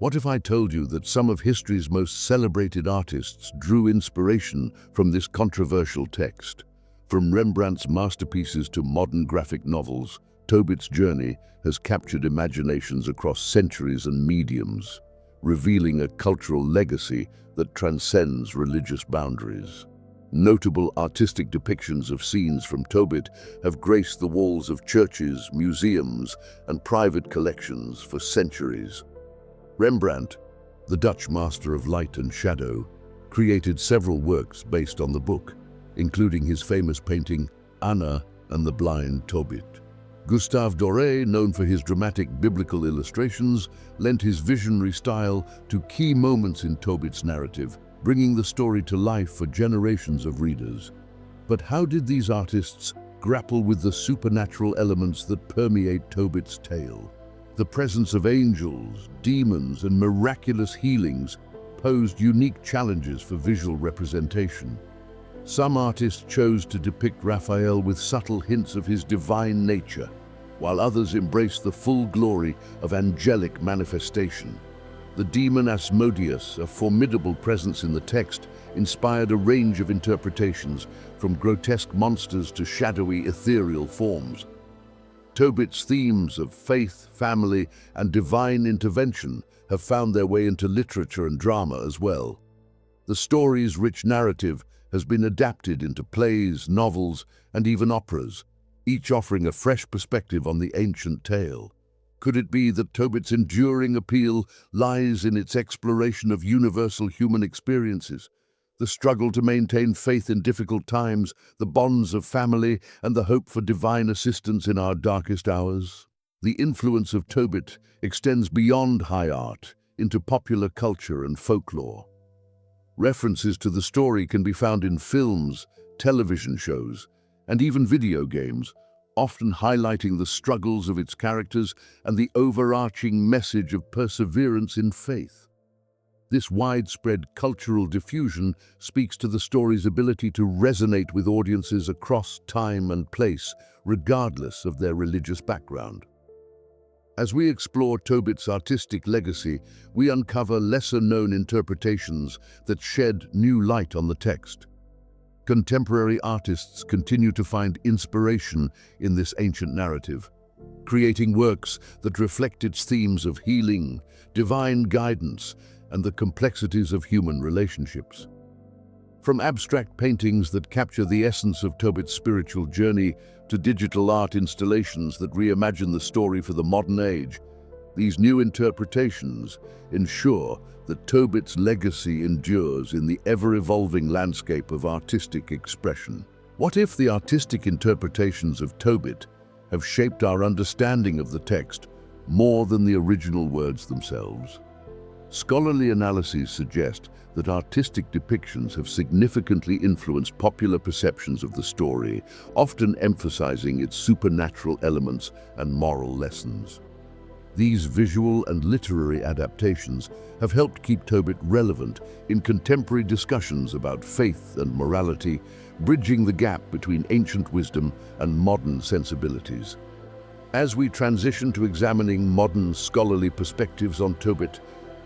What if I told you that some of history's most celebrated artists drew inspiration from this controversial text? From Rembrandt's masterpieces to modern graphic novels, Tobit's journey has captured imaginations across centuries and mediums, revealing a cultural legacy that transcends religious boundaries. Notable artistic depictions of scenes from Tobit have graced the walls of churches, museums, and private collections for centuries. Rembrandt, the Dutch master of light and shadow, created several works based on the book, including his famous painting Anna and the Blind Tobit. Gustave Doré, known for his dramatic biblical illustrations, lent his visionary style to key moments in Tobit's narrative, bringing the story to life for generations of readers. But how did these artists grapple with the supernatural elements that permeate Tobit's tale? The presence of angels, demons, and miraculous healings posed unique challenges for visual representation. Some artists chose to depict Raphael with subtle hints of his divine nature, while others embraced the full glory of angelic manifestation. The demon Asmodeus, a formidable presence in the text, inspired a range of interpretations, from grotesque monsters to shadowy ethereal forms. Tobit's themes of faith, family, and divine intervention have found their way into literature and drama as well. The story's rich narrative has been adapted into plays, novels, and even operas, each offering a fresh perspective on the ancient tale. Could it be that Tobit's enduring appeal lies in its exploration of universal human experiences? The struggle to maintain faith in difficult times, the bonds of family, and the hope for divine assistance in our darkest hours? The influence of Tobit extends beyond high art into popular culture and folklore. References to the story can be found in films, television shows, and even video games, often highlighting the struggles of its characters and the overarching message of perseverance in faith. This widespread cultural diffusion speaks to the story's ability to resonate with audiences across time and place, regardless of their religious background. As we explore Tobit's artistic legacy, we uncover lesser-known interpretations that shed new light on the text. Contemporary artists continue to find inspiration in this ancient narrative, creating works that reflect its themes of healing, divine guidance, and the complexities of human relationships. From abstract paintings that capture the essence of Tobit's spiritual journey to digital art installations that reimagine the story for the modern age, these new interpretations ensure that Tobit's legacy endures in the ever-evolving landscape of artistic expression. What if the artistic interpretations of Tobit have shaped our understanding of the text more than the original words themselves? Scholarly analyses suggest that artistic depictions have significantly influenced popular perceptions of the story, often emphasizing its supernatural elements and moral lessons. These visual and literary adaptations have helped keep Tobit relevant in contemporary discussions about faith and morality, bridging the gap between ancient wisdom and modern sensibilities. As we transition to examining modern scholarly perspectives on Tobit,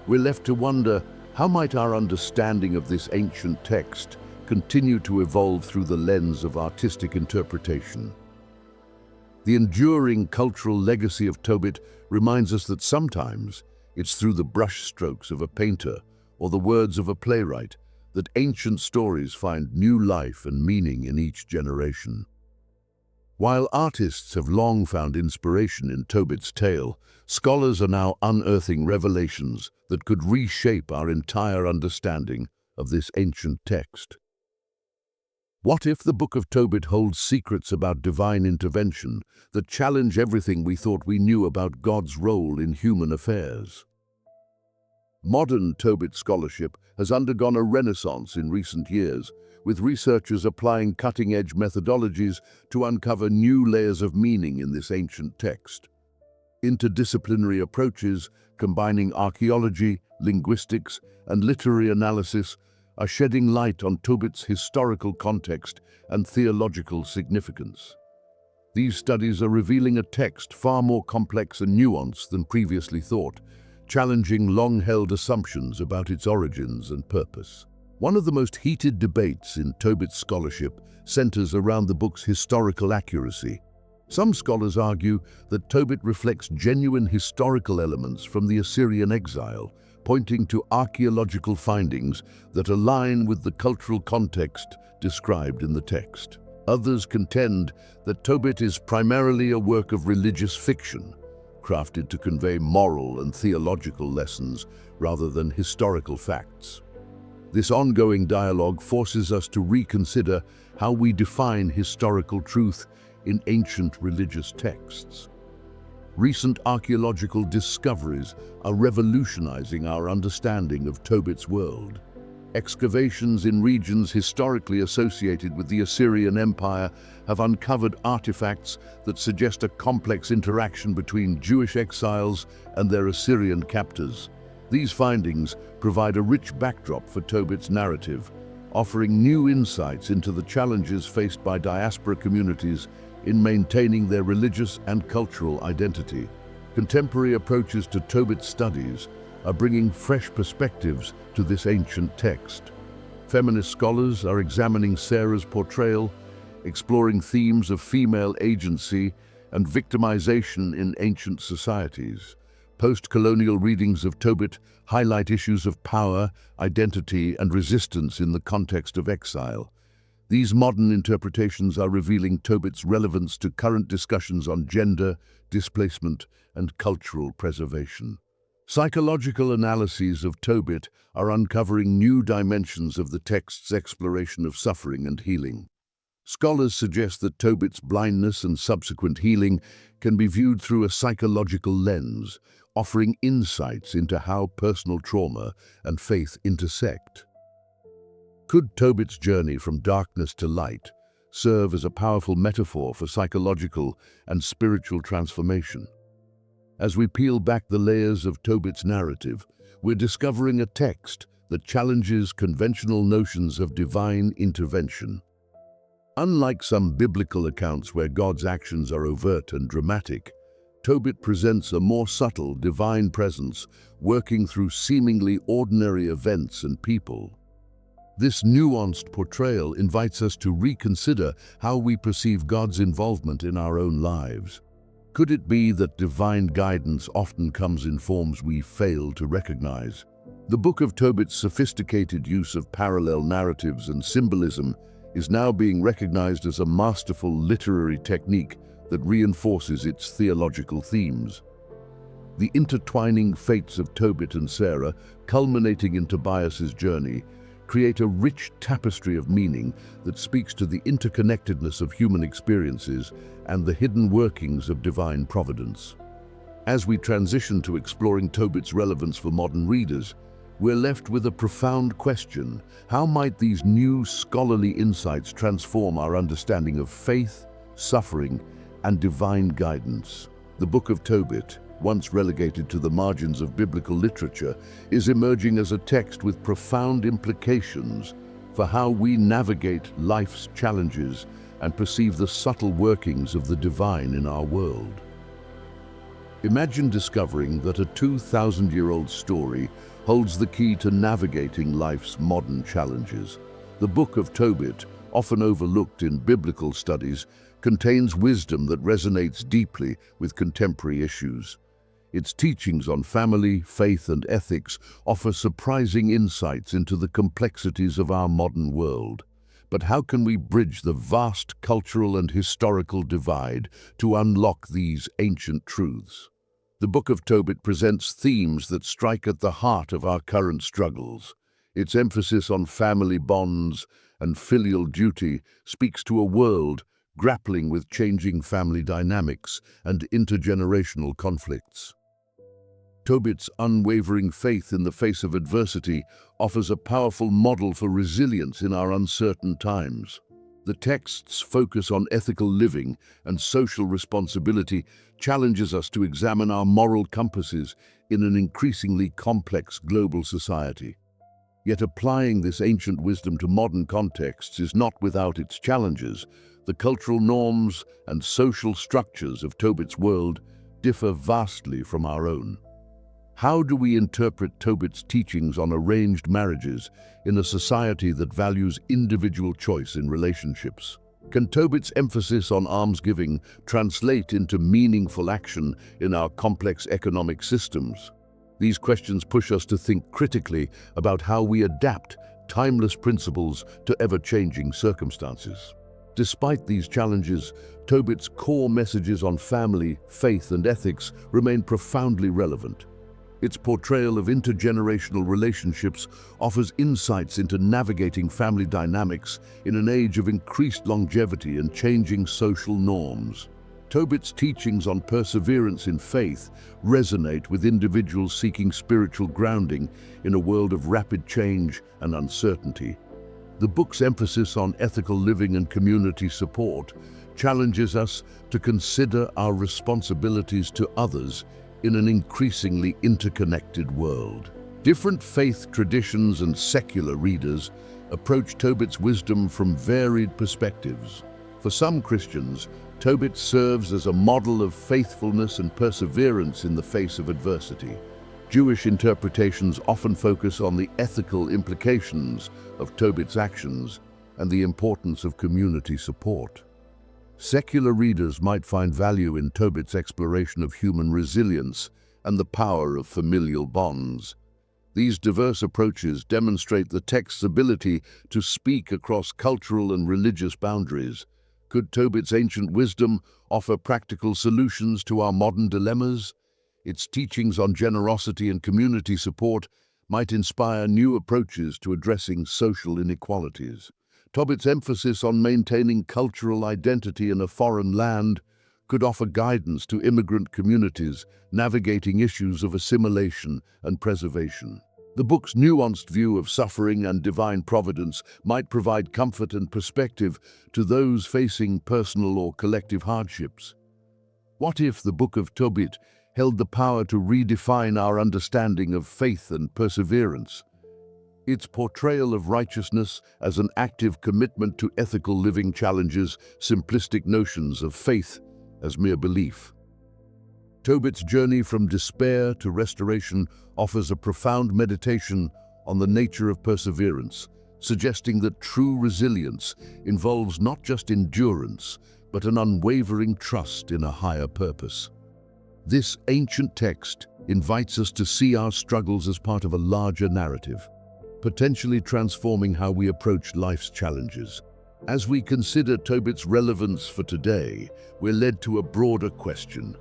we're left to wonder, how might our understanding of this ancient text continue to evolve through the lens of artistic interpretation? The enduring cultural legacy of Tobit reminds us that sometimes it's through the brushstrokes of a painter or the words of a playwright that ancient stories find new life and meaning in each generation. While artists have long found inspiration in Tobit's tale, scholars are now unearthing revelations that could reshape our entire understanding of this ancient text. What if the Book of Tobit holds secrets about divine intervention that challenge everything we thought we knew about God's role in human affairs? Modern Tobit scholarship has undergone a renaissance in recent years, with researchers applying cutting-edge methodologies to uncover new layers of meaning in this ancient text. Interdisciplinary approaches, combining archaeology, linguistics, and literary analysis, are shedding light on Tobit's historical context and theological significance. These studies are revealing a text far more complex and nuanced than previously thought, challenging long-held assumptions about its origins and purpose. One of the most heated debates in Tobit's scholarship centers around the book's historical accuracy. Some scholars argue that Tobit reflects genuine historical elements from the Assyrian exile, pointing to archaeological findings that align with the cultural context described in the text. Others contend that Tobit is primarily a work of religious fiction, crafted to convey moral and theological lessons rather than historical facts. This ongoing dialogue forces us to reconsider how we define historical truth in ancient religious texts. Recent archaeological discoveries are revolutionizing our understanding of Tobit's world. Excavations in regions historically associated with the Assyrian Empire have uncovered artifacts that suggest a complex interaction between Jewish exiles and their Assyrian captors. These findings provide a rich backdrop for Tobit's narrative, offering new insights into the challenges faced by diaspora communities in maintaining their religious and cultural identity. Contemporary approaches to Tobit's studies are bringing fresh perspectives to this ancient text. Feminist scholars are examining Sarah's portrayal, exploring themes of female agency and victimization in ancient societies. Post-colonial readings of Tobit highlight issues of power, identity, and resistance in the context of exile. These modern interpretations are revealing Tobit's relevance to current discussions on gender, displacement, and cultural preservation. Psychological analyses of Tobit are uncovering new dimensions of the text's exploration of suffering and healing. Scholars suggest that Tobit's blindness and subsequent healing can be viewed through a psychological lens, offering insights into how personal trauma and faith intersect. Could Tobit's journey from darkness to light serve as a powerful metaphor for psychological and spiritual transformation? As we peel back the layers of Tobit's narrative, we're discovering a text that challenges conventional notions of divine intervention. Unlike some biblical accounts where God's actions are overt and dramatic, Tobit presents a more subtle divine presence working through seemingly ordinary events and people. This nuanced portrayal invites us to reconsider how we perceive God's involvement in our own lives. Could it be that divine guidance often comes in forms we fail to recognize? The Book of Tobit's sophisticated use of parallel narratives and symbolism is now being recognized as a masterful literary technique that reinforces its theological themes. The intertwining fates of Tobit and Sarah, culminating in Tobias's journey, create a rich tapestry of meaning that speaks to the interconnectedness of human experiences and the hidden workings of divine providence. As we transition to exploring Tobit's relevance for modern readers, we're left with a profound question: how might these new scholarly insights transform our understanding of faith, suffering, and divine guidance? The Book of Tobit, once relegated to the margins of biblical literature, is emerging as a text with profound implications for how we navigate life's challenges and perceive the subtle workings of the divine in our world. Imagine discovering that a 2,000-year-old story holds the key to navigating life's modern challenges. The Book of Tobit, often overlooked in biblical studies, contains wisdom that resonates deeply with contemporary issues. Its teachings on family, faith, and ethics offer surprising insights into the complexities of our modern world. But how can we bridge the vast cultural and historical divide to unlock these ancient truths? The Book of Tobit presents themes that strike at the heart of our current struggles. Its emphasis on family bonds and filial duty speaks to a world grappling with changing family dynamics and intergenerational conflicts. Tobit's unwavering faith in the face of adversity offers a powerful model for resilience in our uncertain times. The text's focus on ethical living and social responsibility challenges us to examine our moral compasses in an increasingly complex global society. Yet applying this ancient wisdom to modern contexts is not without its challenges. The cultural norms and social structures of Tobit's world differ vastly from our own. How do we interpret Tobit's teachings on arranged marriages in a society that values individual choice in relationships? Can Tobit's emphasis on almsgiving translate into meaningful action in our complex economic systems? These questions push us to think critically about how we adapt timeless principles to ever-changing circumstances. Despite these challenges, Tobit's core messages on family, faith, and ethics remain profoundly relevant. Its portrayal of intergenerational relationships offers insights into navigating family dynamics in an age of increased longevity and changing social norms. Tobit's teachings on perseverance in faith resonate with individuals seeking spiritual grounding in a world of rapid change and uncertainty. The book's emphasis on ethical living and community support challenges us to consider our responsibilities to others in an increasingly interconnected world. Different faith traditions and secular readers approach Tobit's wisdom from varied perspectives. For some Christians, Tobit serves as a model of faithfulness and perseverance in the face of adversity. Jewish interpretations often focus on the ethical implications of Tobit's actions and the importance of community support. Secular readers might find value in Tobit's exploration of human resilience and the power of familial bonds. These diverse approaches demonstrate the text's ability to speak across cultural and religious boundaries. Could Tobit's ancient wisdom offer practical solutions to our modern dilemmas? Its teachings on generosity and community support might inspire new approaches to addressing social inequalities. Tobit's emphasis on maintaining cultural identity in a foreign land could offer guidance to immigrant communities navigating issues of assimilation and preservation. The book's nuanced view of suffering and divine providence might provide comfort and perspective to those facing personal or collective hardships. What if the Book of Tobit held the power to redefine our understanding of faith and perseverance? Its portrayal of righteousness as an active commitment to ethical living challenges simplistic notions of faith as mere belief. Tobit's journey from despair to restoration offers a profound meditation on the nature of perseverance, suggesting that true resilience involves not just endurance, but an unwavering trust in a higher purpose. This ancient text invites us to see our struggles as part of a larger narrative, potentially transforming how we approach life's challenges. As we consider Tobit's relevance for today, we're led to a broader question.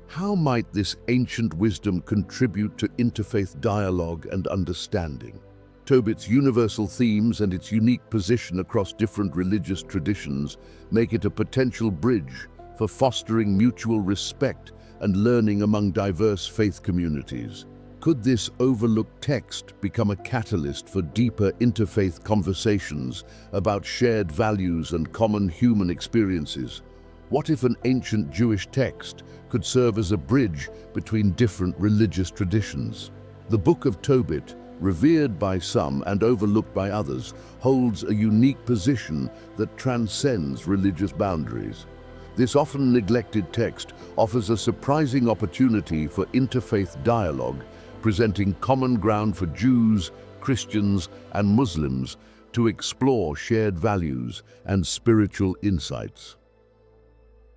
How might this ancient wisdom contribute to interfaith dialogue and understanding? Tobit's universal themes and its unique position across different religious traditions make it a potential bridge for fostering mutual respect and learning among diverse faith communities. Could this overlooked text become a catalyst for deeper interfaith conversations about shared values and common human experiences? What if an ancient Jewish text could serve as a bridge between different religious traditions? The Book of Tobit, revered by some and overlooked by others, holds a unique position that transcends religious boundaries. This often neglected text offers a surprising opportunity for interfaith dialogue, presenting common ground for Jews, Christians, and Muslims to explore shared values and spiritual insights.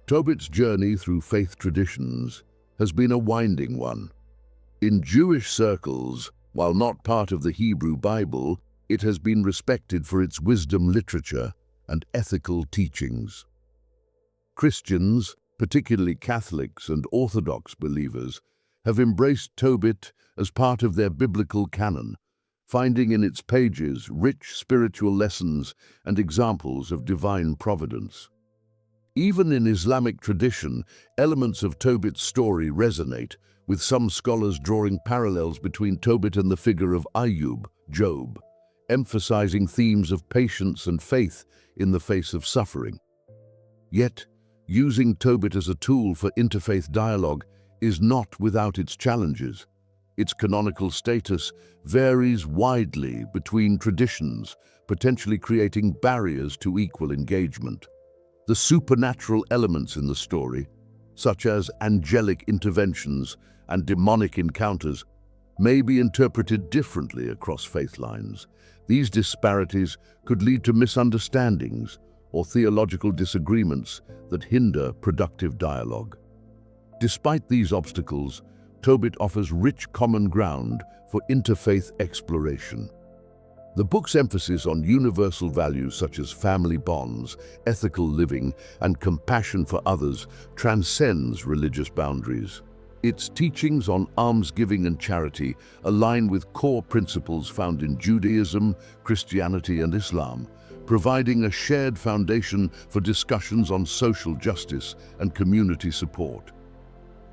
Tobit's journey through faith traditions has been a winding one. In Jewish circles, while not part of the Hebrew Bible, it has been respected for its wisdom literature and ethical teachings. Christians, particularly Catholics and Orthodox believers, have embraced Tobit as part of their biblical canon, finding in its pages rich spiritual lessons and examples of divine providence. Even in Islamic tradition, elements of Tobit's story resonate, with some scholars drawing parallels between Tobit and the figure of Ayub, Job, emphasizing themes of patience and faith in the face of suffering. Yet, using Tobit as a tool for interfaith dialogue is not without its challenges. Its canonical status varies widely between traditions, potentially creating barriers to equal engagement. The supernatural elements in the story, such as angelic interventions and demonic encounters, may be interpreted differently across faith lines. These disparities could lead to misunderstandings or theological disagreements that hinder productive dialogue. Despite these obstacles, Tobit offers rich common ground for interfaith exploration. The book's emphasis on universal values such as family bonds, ethical living, and compassion for others transcends religious boundaries. Its teachings on almsgiving and charity align with core principles found in Judaism, Christianity, and Islam, providing a shared foundation for discussions on social justice and community support.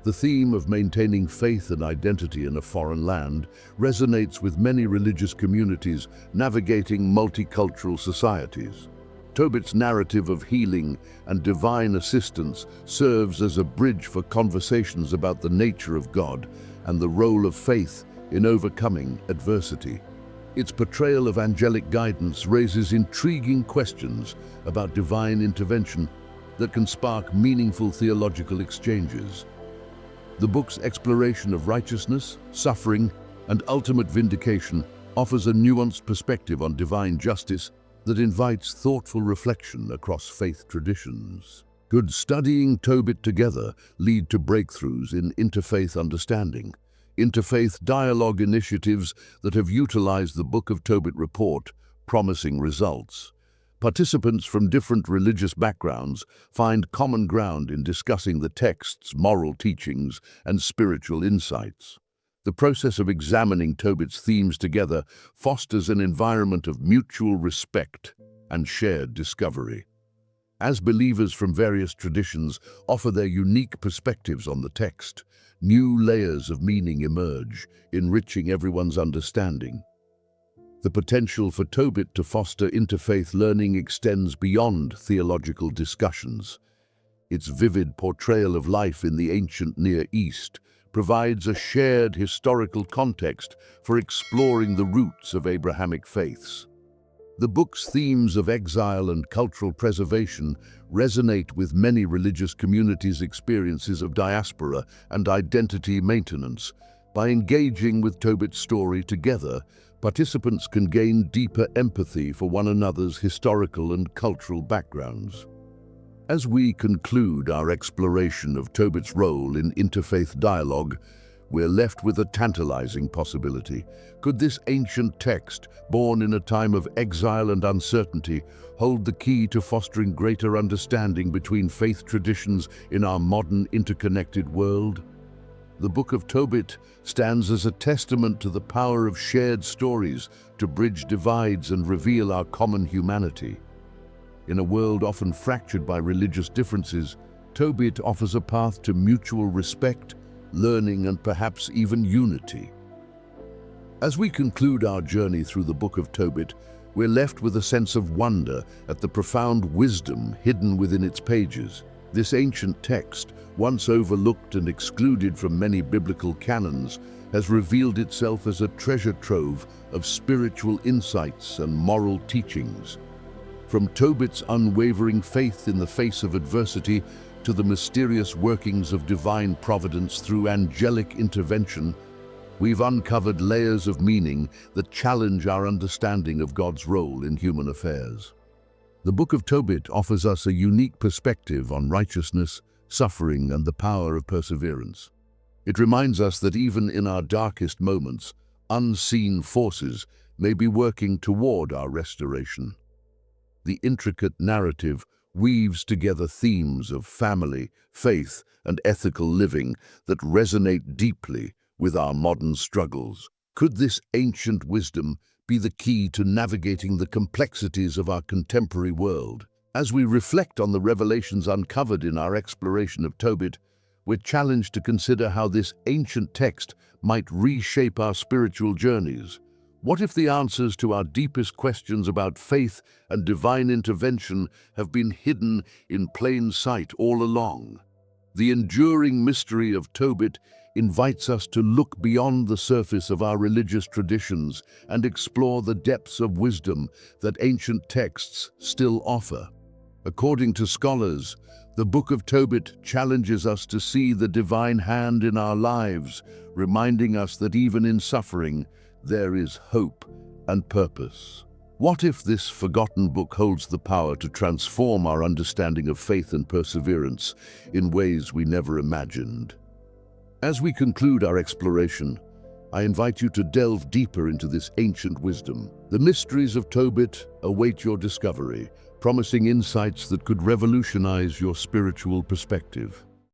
The theme of maintaining faith and identity in a foreign land resonates with many religious communities navigating multicultural societies. Tobit's narrative of healing and divine assistance serves as a bridge for conversations about the nature of God and the role of faith in overcoming adversity. Its portrayal of angelic guidance raises intriguing questions about divine intervention that can spark meaningful theological exchanges. The book's exploration of righteousness, suffering, and ultimate vindication offers a nuanced perspective on divine justice that invites thoughtful reflection across faith traditions. Could studying Tobit together lead to breakthroughs in interfaith understanding? Interfaith dialogue initiatives that have utilized the Book of Tobit report promising results. Participants from different religious backgrounds find common ground in discussing the text's moral teachings and spiritual insights. The process of examining Tobit's themes together fosters an environment of mutual respect and shared discovery. As believers from various traditions offer their unique perspectives on the text, new layers of meaning emerge, enriching everyone's understanding. The potential for Tobit to foster interfaith learning extends beyond theological discussions. Its vivid portrayal of life in the ancient Near East provides a shared historical context for exploring the roots of Abrahamic faiths. The book's themes of exile and cultural preservation resonate with many religious communities' experiences of diaspora and identity maintenance. By engaging with Tobit's story together, participants can gain deeper empathy for one another's historical and cultural backgrounds. As we conclude our exploration of Tobit's role in interfaith dialogue, we're left with a tantalizing possibility. Could this ancient text, born in a time of exile and uncertainty, hold the key to fostering greater understanding between faith traditions in our modern interconnected world? The Book of Tobit stands as a testament to the power of shared stories to bridge divides and reveal our common humanity. In a world often fractured by religious differences, Tobit offers a path to mutual respect, learning, and perhaps even unity. As we conclude our journey through the Book of Tobit, we're left with a sense of wonder at the profound wisdom hidden within its pages. This ancient text, once overlooked and excluded from many biblical canons, has revealed itself as a treasure trove of spiritual insights and moral teachings. From Tobit's unwavering faith in the face of adversity to the mysterious workings of divine providence through angelic intervention, we've uncovered layers of meaning that challenge our understanding of God's role in human affairs. The Book of Tobit offers us a unique perspective on righteousness, suffering, and the power of perseverance. It reminds us that even in our darkest moments, unseen forces may be working toward our restoration. The intricate narrative weaves together themes of family, faith, and ethical living that resonate deeply with our modern struggles. Could this ancient wisdom be the key to navigating the complexities of our contemporary world? As we reflect on the revelations uncovered in our exploration of Tobit, we're challenged to consider how this ancient text might reshape our spiritual journeys. What if the answers to our deepest questions about faith and divine intervention have been hidden in plain sight all along? The enduring mystery of Tobit invites us to look beyond the surface of our religious traditions and explore the depths of wisdom that ancient texts still offer. According to scholars, the Book of Tobit challenges us to see the divine hand in our lives, reminding us that even in suffering, there is hope and purpose. What if this forgotten book holds the power to transform our understanding of faith and perseverance in ways we never imagined? As we conclude our exploration, I invite you to delve deeper into this ancient wisdom. The mysteries of Tobit await your discovery, promising insights that could revolutionize your spiritual perspective.